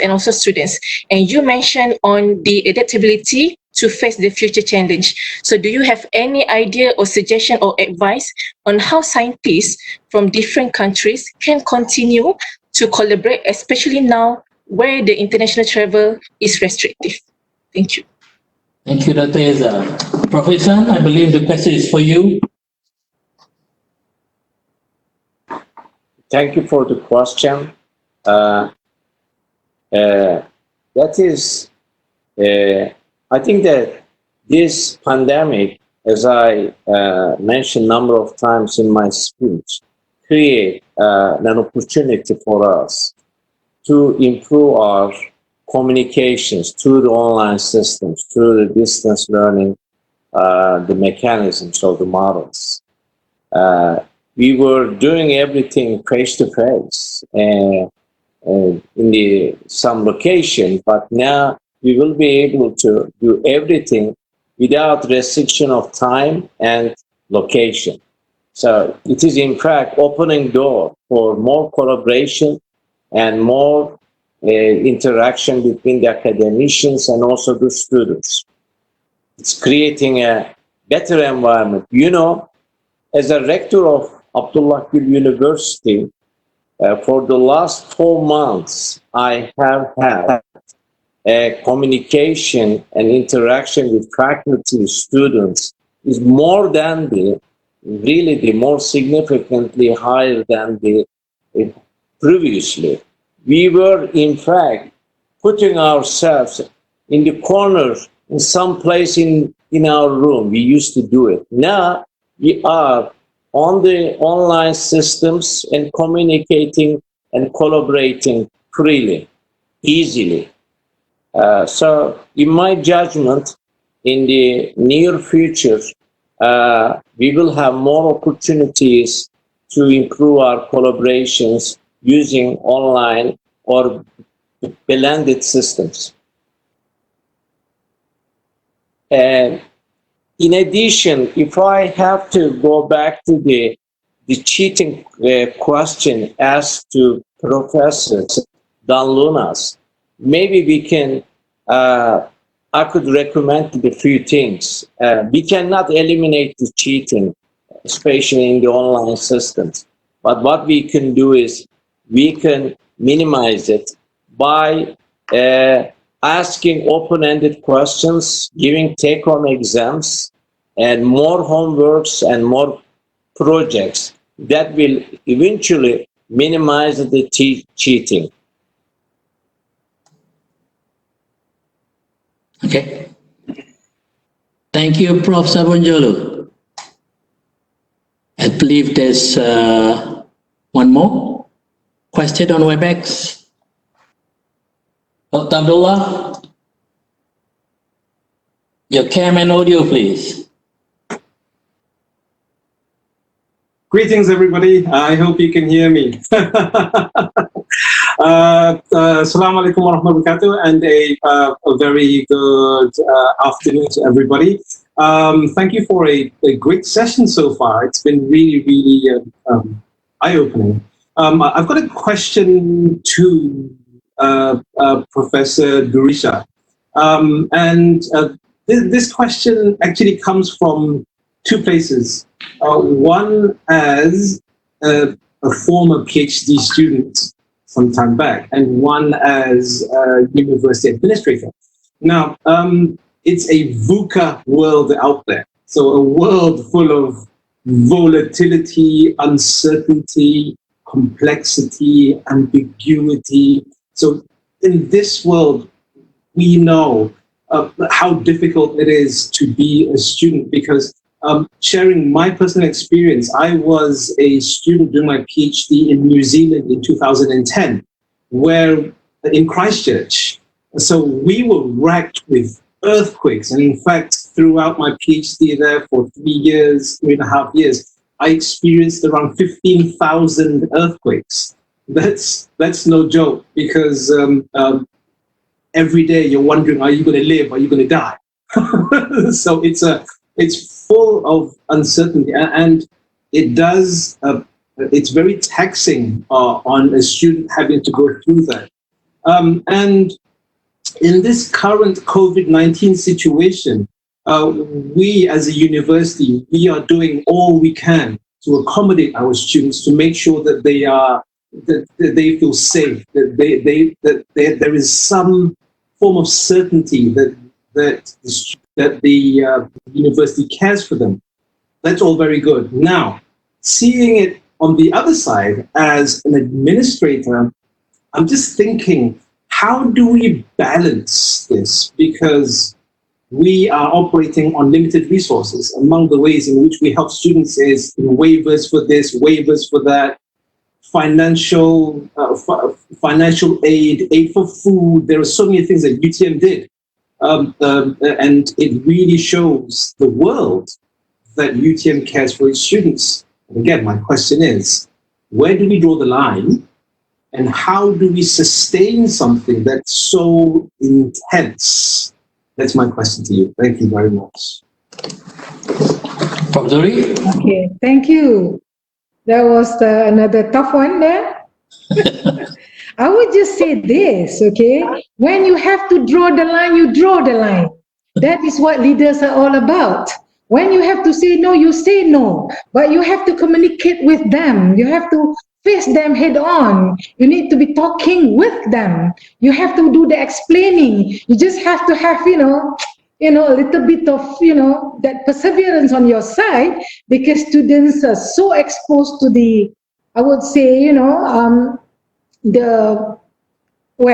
and also students. And you mentioned on the adaptability to face the future challenge. So do you have any idea or suggestion or advice on how scientists from different countries can continue to collaborate, especially now where the international travel is restrictive? Thank you. Thank you, Dr. Eza. Professor, I believe the question is for you. Thank you for the question. That is I think that this pandemic, as I mentioned a number of times in my speech, create an opportunity for us to improve our communications through the online systems, through the distance learning, the mechanisms of the models. We were doing everything face-to-face in some location, but now we will be able to do everything without restriction of time and location. So it is in fact opening door for more collaboration and more interaction between the academicians and also the students. It's creating a better environment. You know, as a rector of Abdullah Gül University, for the last 4 months, I have had a communication and interaction with faculty, students, is more than the more significantly higher than the previously. We were, in fact, putting ourselves in the corner in some place in our room. We used to do it. Now we are on the online systems and communicating and collaborating freely, easily. So in my judgment, in the near future, we will have more opportunities to improve our collaborations using online or blended systems. And in addition, if I have to go back to the cheating question asked to Professor Danlunas, maybe we can, I could recommend a few things. We cannot eliminate the cheating, especially in the online systems. But what we can do is we can minimize it by asking open-ended questions, giving take-home exams, and more homeworks and more projects that will eventually minimize the cheating. Okay. Thank you, Prof. Sabunjolu. I believe there's one more question on WebEx. Dr. Abdullah, your cam and audio, please. Greetings, everybody. I hope you can hear me. Assalamu alaikum wa rahmatullahi wa barakatuh, and a very good afternoon to everybody. Thank you for a great session so far. It's been really, really eye-opening. I've got a question to Professor Durisha. This question actually comes from two places. One as a former PhD student some time back, and one as a university administrator. Now, it's a VUCA world out there. So a world full of volatility, uncertainty, complexity, ambiguity. So in this world, we know how difficult it is to be a student, because sharing my personal experience, I was a student doing my PhD in New Zealand in 2010, where in Christchurch. So we were racked with earthquakes. And in fact, throughout my PhD there for 3.5 years, I experienced around 15,000 earthquakes. That's no joke, because every day you're wondering, are you going to live? Are you going to die? So it's full of uncertainty, and it does. It's very taxing on a student having to go through that. And in this current COVID-19 situation, we as a university, we are doing all we can to accommodate our students, to make sure that they feel safe, that there is some form of certainty that the university cares for them. That's all very good. Now, seeing it on the other side as an administrator, I'm just thinking how do we balance this? Because we are operating on limited resources. Among the ways in which we help students is waivers for this, waivers for that, financial aid, aid for food. There are so many things that UTM did. And it really shows the world that UTM cares for its students. And again, my question is, where do we draw the line? And how do we sustain something that's so intense? That's my question to you. Thank you very much. Prof. Zuri? Okay, thank you. That was another tough one there. I would just say this, okay? When you have to draw the line, you draw the line. That is what leaders are all about. When you have to say no, you say no. But you have to communicate with them. You have to face them head on. You need to be talking with them. You have to do the explaining. You just have to have, a little bit of, that perseverance on your side, because students are so exposed to the, I would say,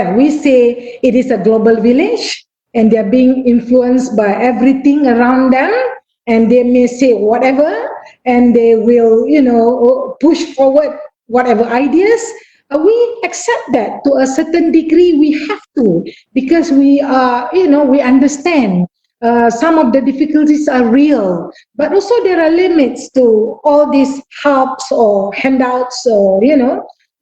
we say it is a global village, and they're being influenced by everything around them, and they may say whatever, and they will, push forward whatever ideas. We accept that to a certain degree. We have to, because we are, we understand some of the difficulties are real, but also there are limits to all these helps or handouts or,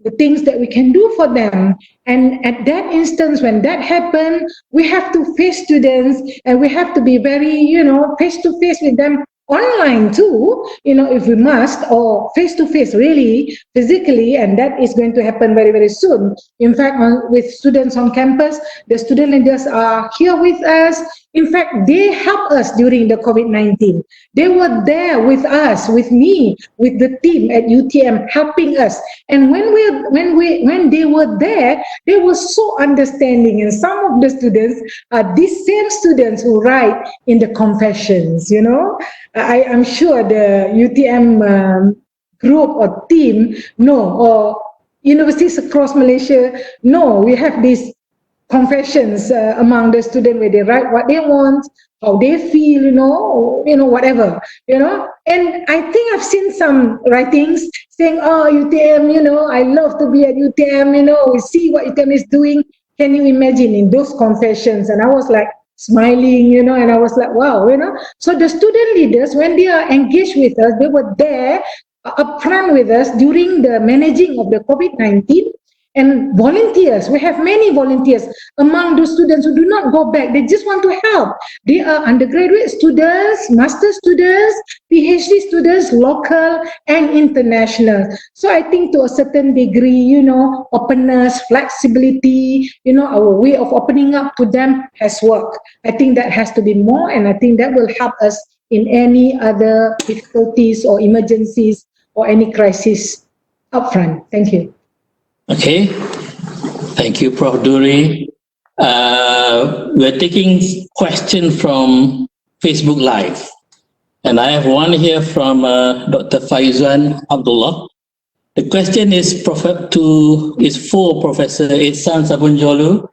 the things that we can do for them. And at that instance, when that happens, we have to face students, and we have to be very, face to face with them, online too, if we must, or face to face, really physically, and that is going to happen very, very soon. In fact, with students on campus, the student leaders are here with us. In fact, they helped us during the COVID-19. They were there with us, with me, with the team at UTM, helping us. And when they were there, they were so understanding. And some of the students are these same students who write in the confessions. I am sure the UTM group or team or universities across Malaysia know we have these confessions among the students where they write what they want, how they feel, whatever, And I think I've seen some writings saying, oh, UTM, I love to be at UTM, we see what UTM is doing. Can you imagine in those confessions? And I was like smiling, and I was like, wow, So the student leaders, when they are engaged with us, they were there upfront with us during the managing of the COVID-19. And volunteers, we have many volunteers among those students who do not go back. They just want to help. They are undergraduate students, master students, PhD students, local and international. So I think to a certain degree, openness, flexibility, our way of opening up to them has worked. I think that has to be more, and I think that will help us in any other difficulties or emergencies or any crisis upfront. Thank you. Okay, thank you, Prof. Duri. We're taking question from Facebook Live, and I have one here from Dr. Faizan Abdullah. The question is for Professor Ehsan Sabunjolu,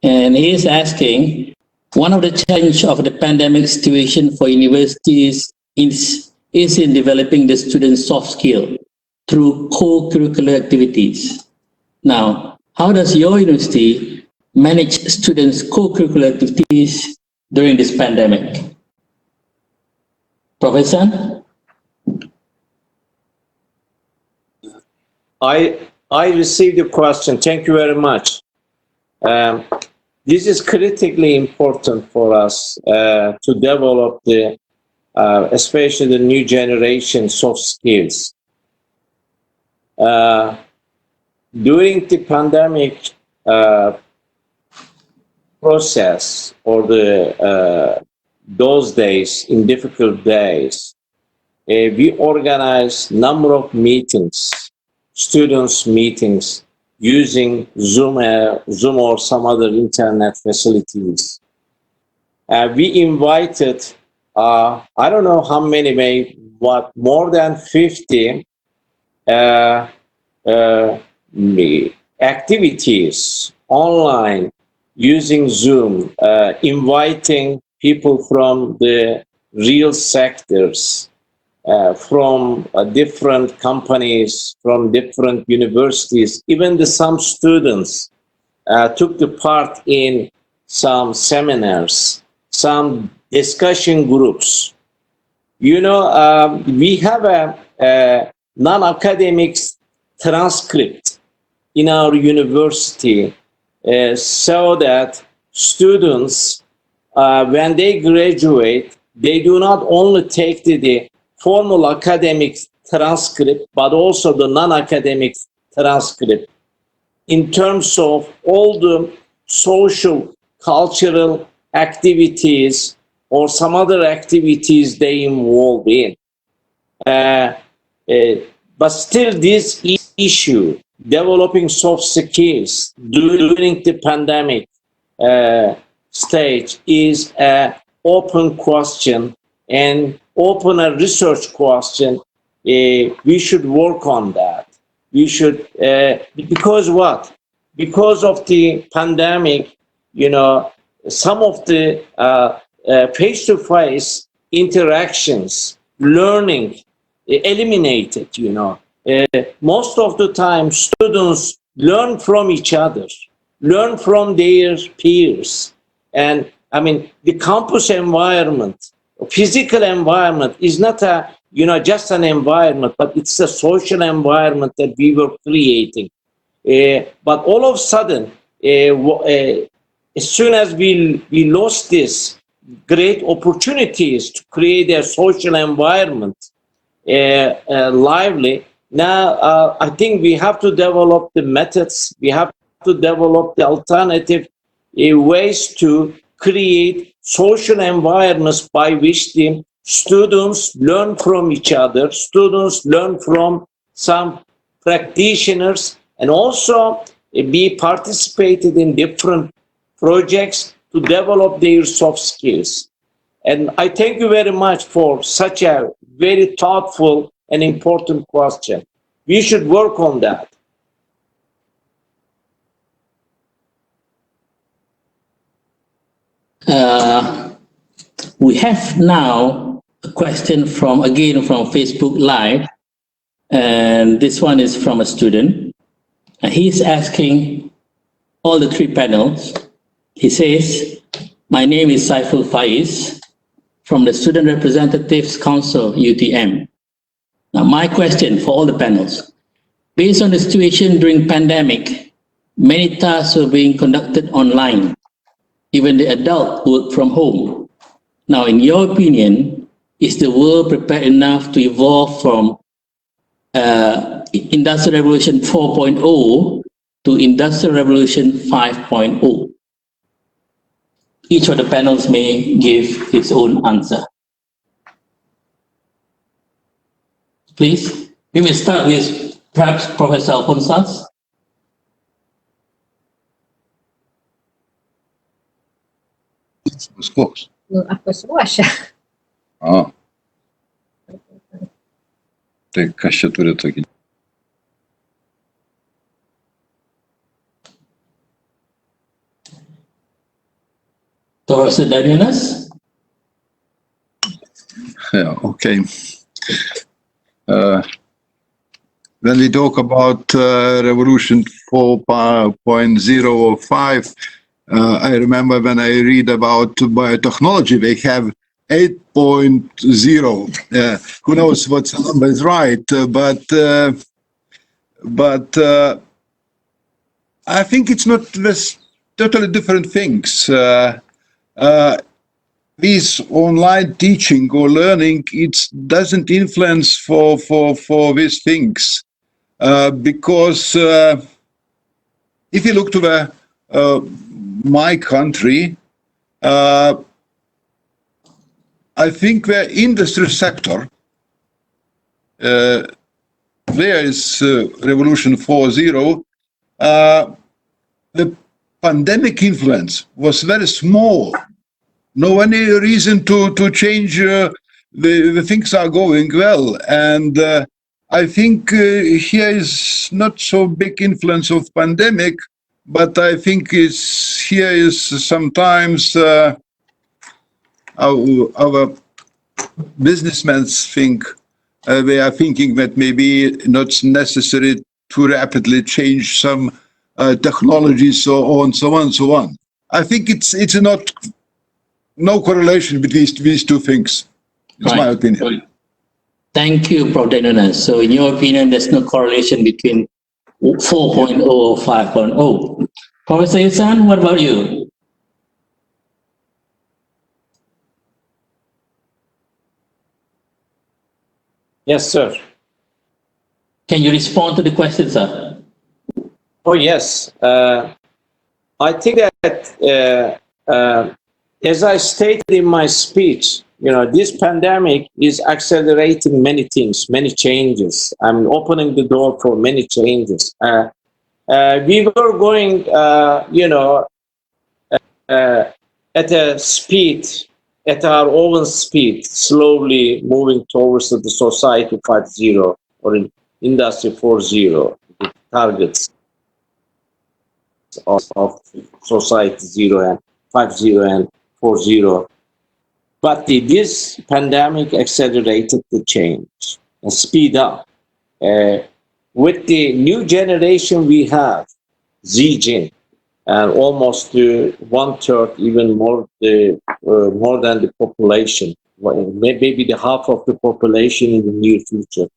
and he is asking, one of the challenges of the pandemic situation for universities is in developing the students' soft skill through co-curricular activities. Now, how does your university manage students' co-curricular activities during this pandemic? Professor? I received the question. Thank you very much. This is critically important for us to develop especially the new generation soft skills. During the pandemic process, or those days, in difficult days, we organized number of meetings, students meetings, using Zoom or some other internet facilities. We invited, I don't know how many, maybe more than 50 activities online using Zoom, inviting people from the real sectors, from different companies, from different universities. Even some students took the part in some seminars, some discussion groups. You know, we have a non-academic transcript in our university so that students, when they graduate, they do not only take the formal academic transcript, but also the non-academic transcript in terms of all the social, cultural activities or some other activities they involve in. But still this issue, developing soft skills during the pandemic stage, is an open question and open a research question. We should work on that. We should, because what? Because of the pandemic, you know, some of the face-to-face interactions, learning, eliminated, you know. Most of the time, students learn from each other, learn from their peers. And I mean, the campus environment, physical environment is not a, you know, just an environment, but it's a social environment that we were creating. But all of a sudden, as soon as we lost this great opportunities to create a social environment, lively, now I think we have to develop the methods, we have to develop the alternative ways to create social environments by which the students learn from each other, students learn from some practitioners, and also be participated in different projects to develop their soft skills. And I thank you very much for such a very thoughtful and important question. We should work on that. We have now a question from Facebook Live, and this one is from a student. And he's asking all the three panels. He says, "My name is Saiful Faiz from the Student Representatives Council, UTM. Now, my question for all the panels, based on the situation during pandemic, many tasks were being conducted online. Even the adult work from home. Now, in your opinion, is the world prepared enough to evolve from Industrial Revolution 4.0 to Industrial Revolution 5.0? Each of the panels may give its own answer. Please, we will start with perhaps Professor Alphonsas. Of course. Apa semua Asha? Tai kas čia turi atsakyti? Professor Darius? Yeah, okay. When we talk about Revolution 4.0 or 5, I remember when I read about biotechnology, they have 8.0. Who knows what the number is right? But I think it's not this totally different things. This online teaching or learning, it doesn't influence for these things because if you look to the my country, I think the industry sector, there is Revolution 4.0. The pandemic influence was very small. No any reason to change. The things are going well, and I think here is not so big influence of pandemic, but I think here is sometimes our businessmen think they are thinking that maybe not necessary to rapidly change some technologies, so on, so on, so on. I think it's no correlation between these two things. It's my opinion. Thank you, Prof. Denona. So in your opinion, there's no correlation between 4.0 or 5.0. Professor Ihsan, what about you? Yes, sir. Can you respond to the question, sir? Oh, yes. I think that, as I stated in my speech, this pandemic is accelerating many things, many changes. I'm opening the door for many changes. We were going, at a speed, at our own speed, slowly moving towards the society 5.0 or in industry 4.0, the targets of society 0 and 5.0 and 4.0. But this pandemic accelerated the change and speed up. With the new generation we have, Z Gen, and almost 1/3, even more, more than the population, maybe the half of the population in the near future.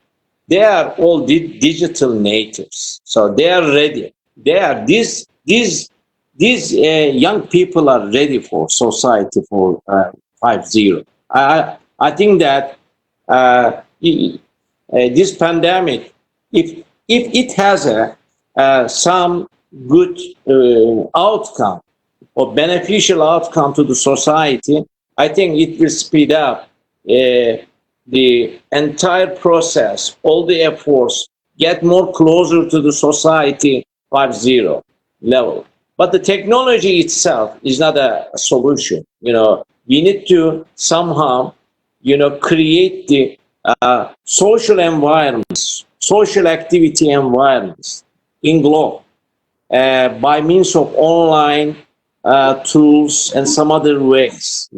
They are all digital natives, so they are ready. These young people are ready for society for 5.0. I think that this pandemic, if it has some good outcome or beneficial outcome to the society, I think it will speed up the entire process, all the efforts, get more closer to the society 5.0 level. But the technology itself is not a solution. We need to somehow, create the social environments, social activity environments in globe by means of online tools and some other means.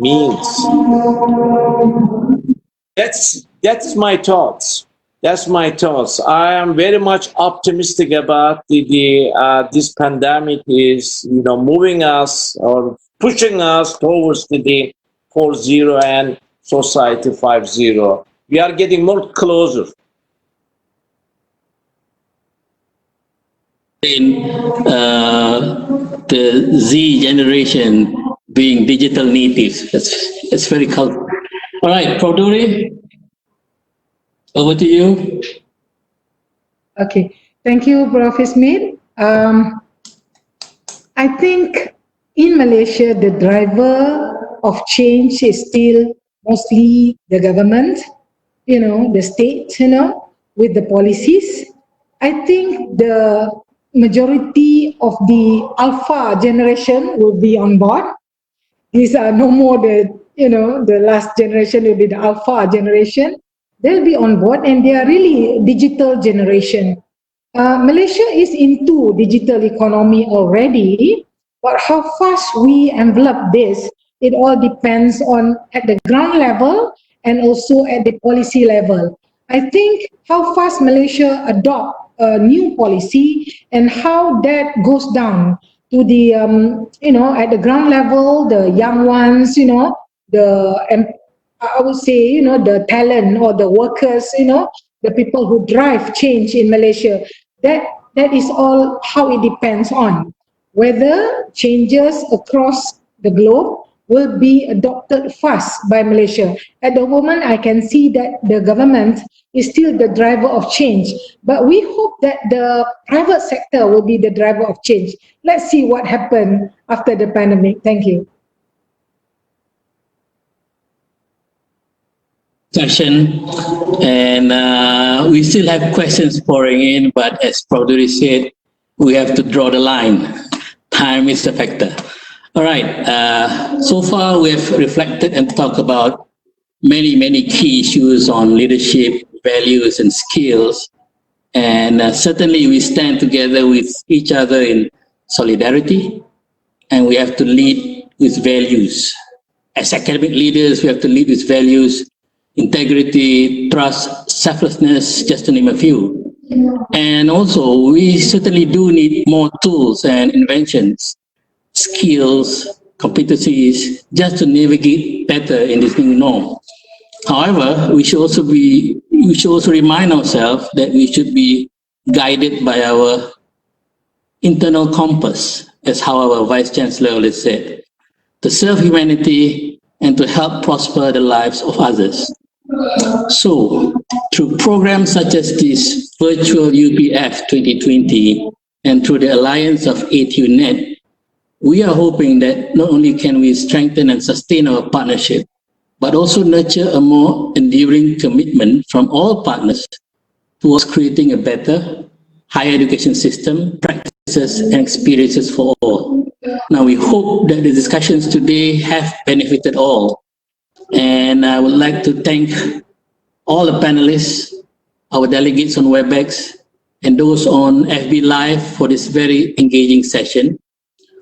That is my thoughts. That's my thoughts. I am very much optimistic about this pandemic is moving us or pushing us towards the 4.0 and society 5.0. We are getting more closer. In the Z generation being digital natives, that's very colorful. All right, Prof. Duri, over to you. Okay, thank you, Prof. Smith. I think in Malaysia, the driver of change is still mostly the government, the state, with the policies. I think the majority of the alpha generation will be on board. These are no more the last generation will be the alpha generation. They'll be on board and they are really digital generation. Malaysia is into digital economy already, but how fast we envelop this, it all depends on at the ground level and also at the policy level. I think how fast Malaysia adopt a new policy and how that goes down to the, at the ground level, the young ones, I would say, the talent or the workers, the people who drive change in Malaysia. That is all how it depends on whether changes across the globe will be adopted fast by Malaysia. At the moment, I can see that the government is still the driver of change, but we hope that the private sector will be the driver of change. Let's see what happens after the pandemic. Thank you. Session, and we still have questions pouring in, but as Prof. Duri said, we have to draw the line. Time is the factor. All right, so far we have reflected and talked about many key issues on leadership, values and skills, and certainly we stand together with each other in solidarity, and we have to lead with values. As academic leaders, we have to lead with values, integrity, trust, selflessness, just to name a few. And also, we certainly do need more tools and inventions, skills, competencies, just to navigate better in this new norm. However, we should also remind ourselves that we should be guided by our internal compass, as how our Vice Chancellor has said, to serve humanity and to help prosper the lives of others. So, through programs such as this Virtual UPF 2020 and through the alliance of ATU-Net, we are hoping that not only can we strengthen and sustain our partnership, but also nurture a more enduring commitment from all partners towards creating a better higher education system, practices and experiences for all. Now, we hope that the discussions today have benefited all. And I would like to thank all the panelists, our delegates on WebEx, and those on FB Live for this very engaging session.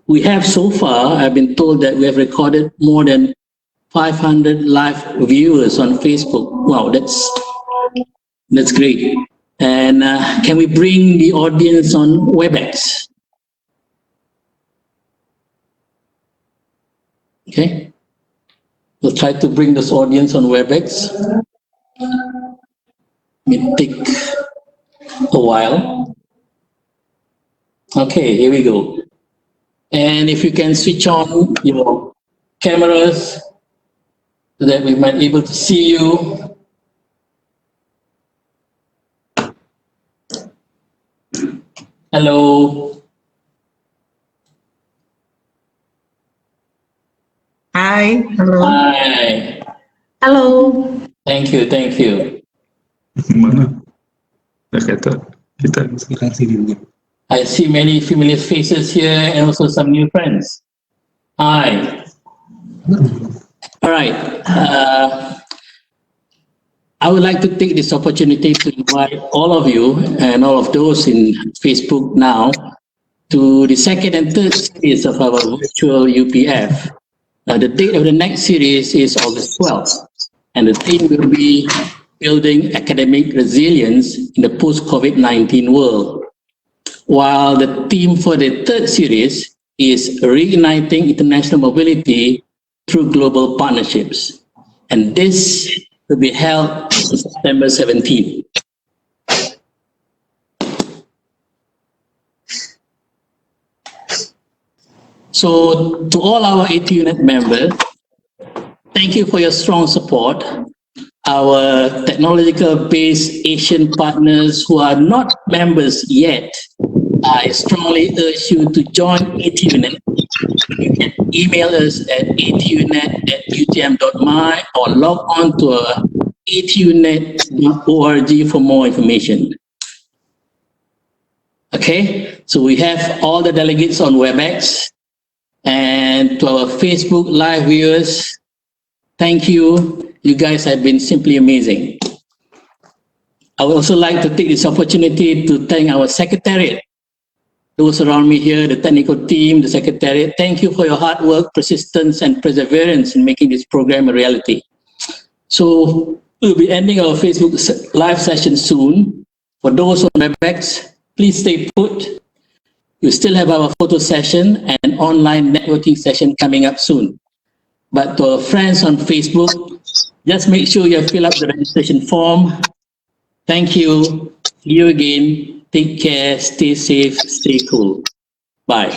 We have so far, I've been told that we have recorded more than 500 live viewers on Facebook. Wow, that's great. And can we bring the audience on WebEx? Okay. We'll try to bring this audience on WebEx. It may take a while. Okay, here we go. And if you can switch on your cameras so that we might be able to see you. Hello. Hi. Hello. Hi. Hello. Thank you. Thank you. I see many familiar faces here and also some new friends. Hi. All right. I would like to take this opportunity to invite all of you and all of those in Facebook now to the second and third series of our virtual UPF. The date of the next series is August 12th, and the theme will be Building Academic Resilience in the Post-COVID-19 World. While the theme for the third series is Reigniting International Mobility through Global Partnerships. And this will be held on September 17th. So to all our ATU-Net members, thank you for your strong support. Our technological-based Asian partners who are not members yet, I strongly urge you to join ATU-Net. You can email us at atunet@utm.my or log on to atunet.org for more information. Okay, so we have all the delegates on WebEx, and to our Facebook Live viewers, thank you. You guys have been simply amazing. I would also like to take this opportunity to thank our secretariat. Those around me here, the technical team, the secretariat, thank you for your hard work, persistence, and perseverance in making this program a reality. So we'll be ending our Facebook Live session soon. For those on WebEx, please stay put. We still have our photo session and online networking session coming up soon. But to our friends on Facebook, just make sure you fill up the registration form. Thank you. See you again. Take care. Stay safe. Stay cool. Bye.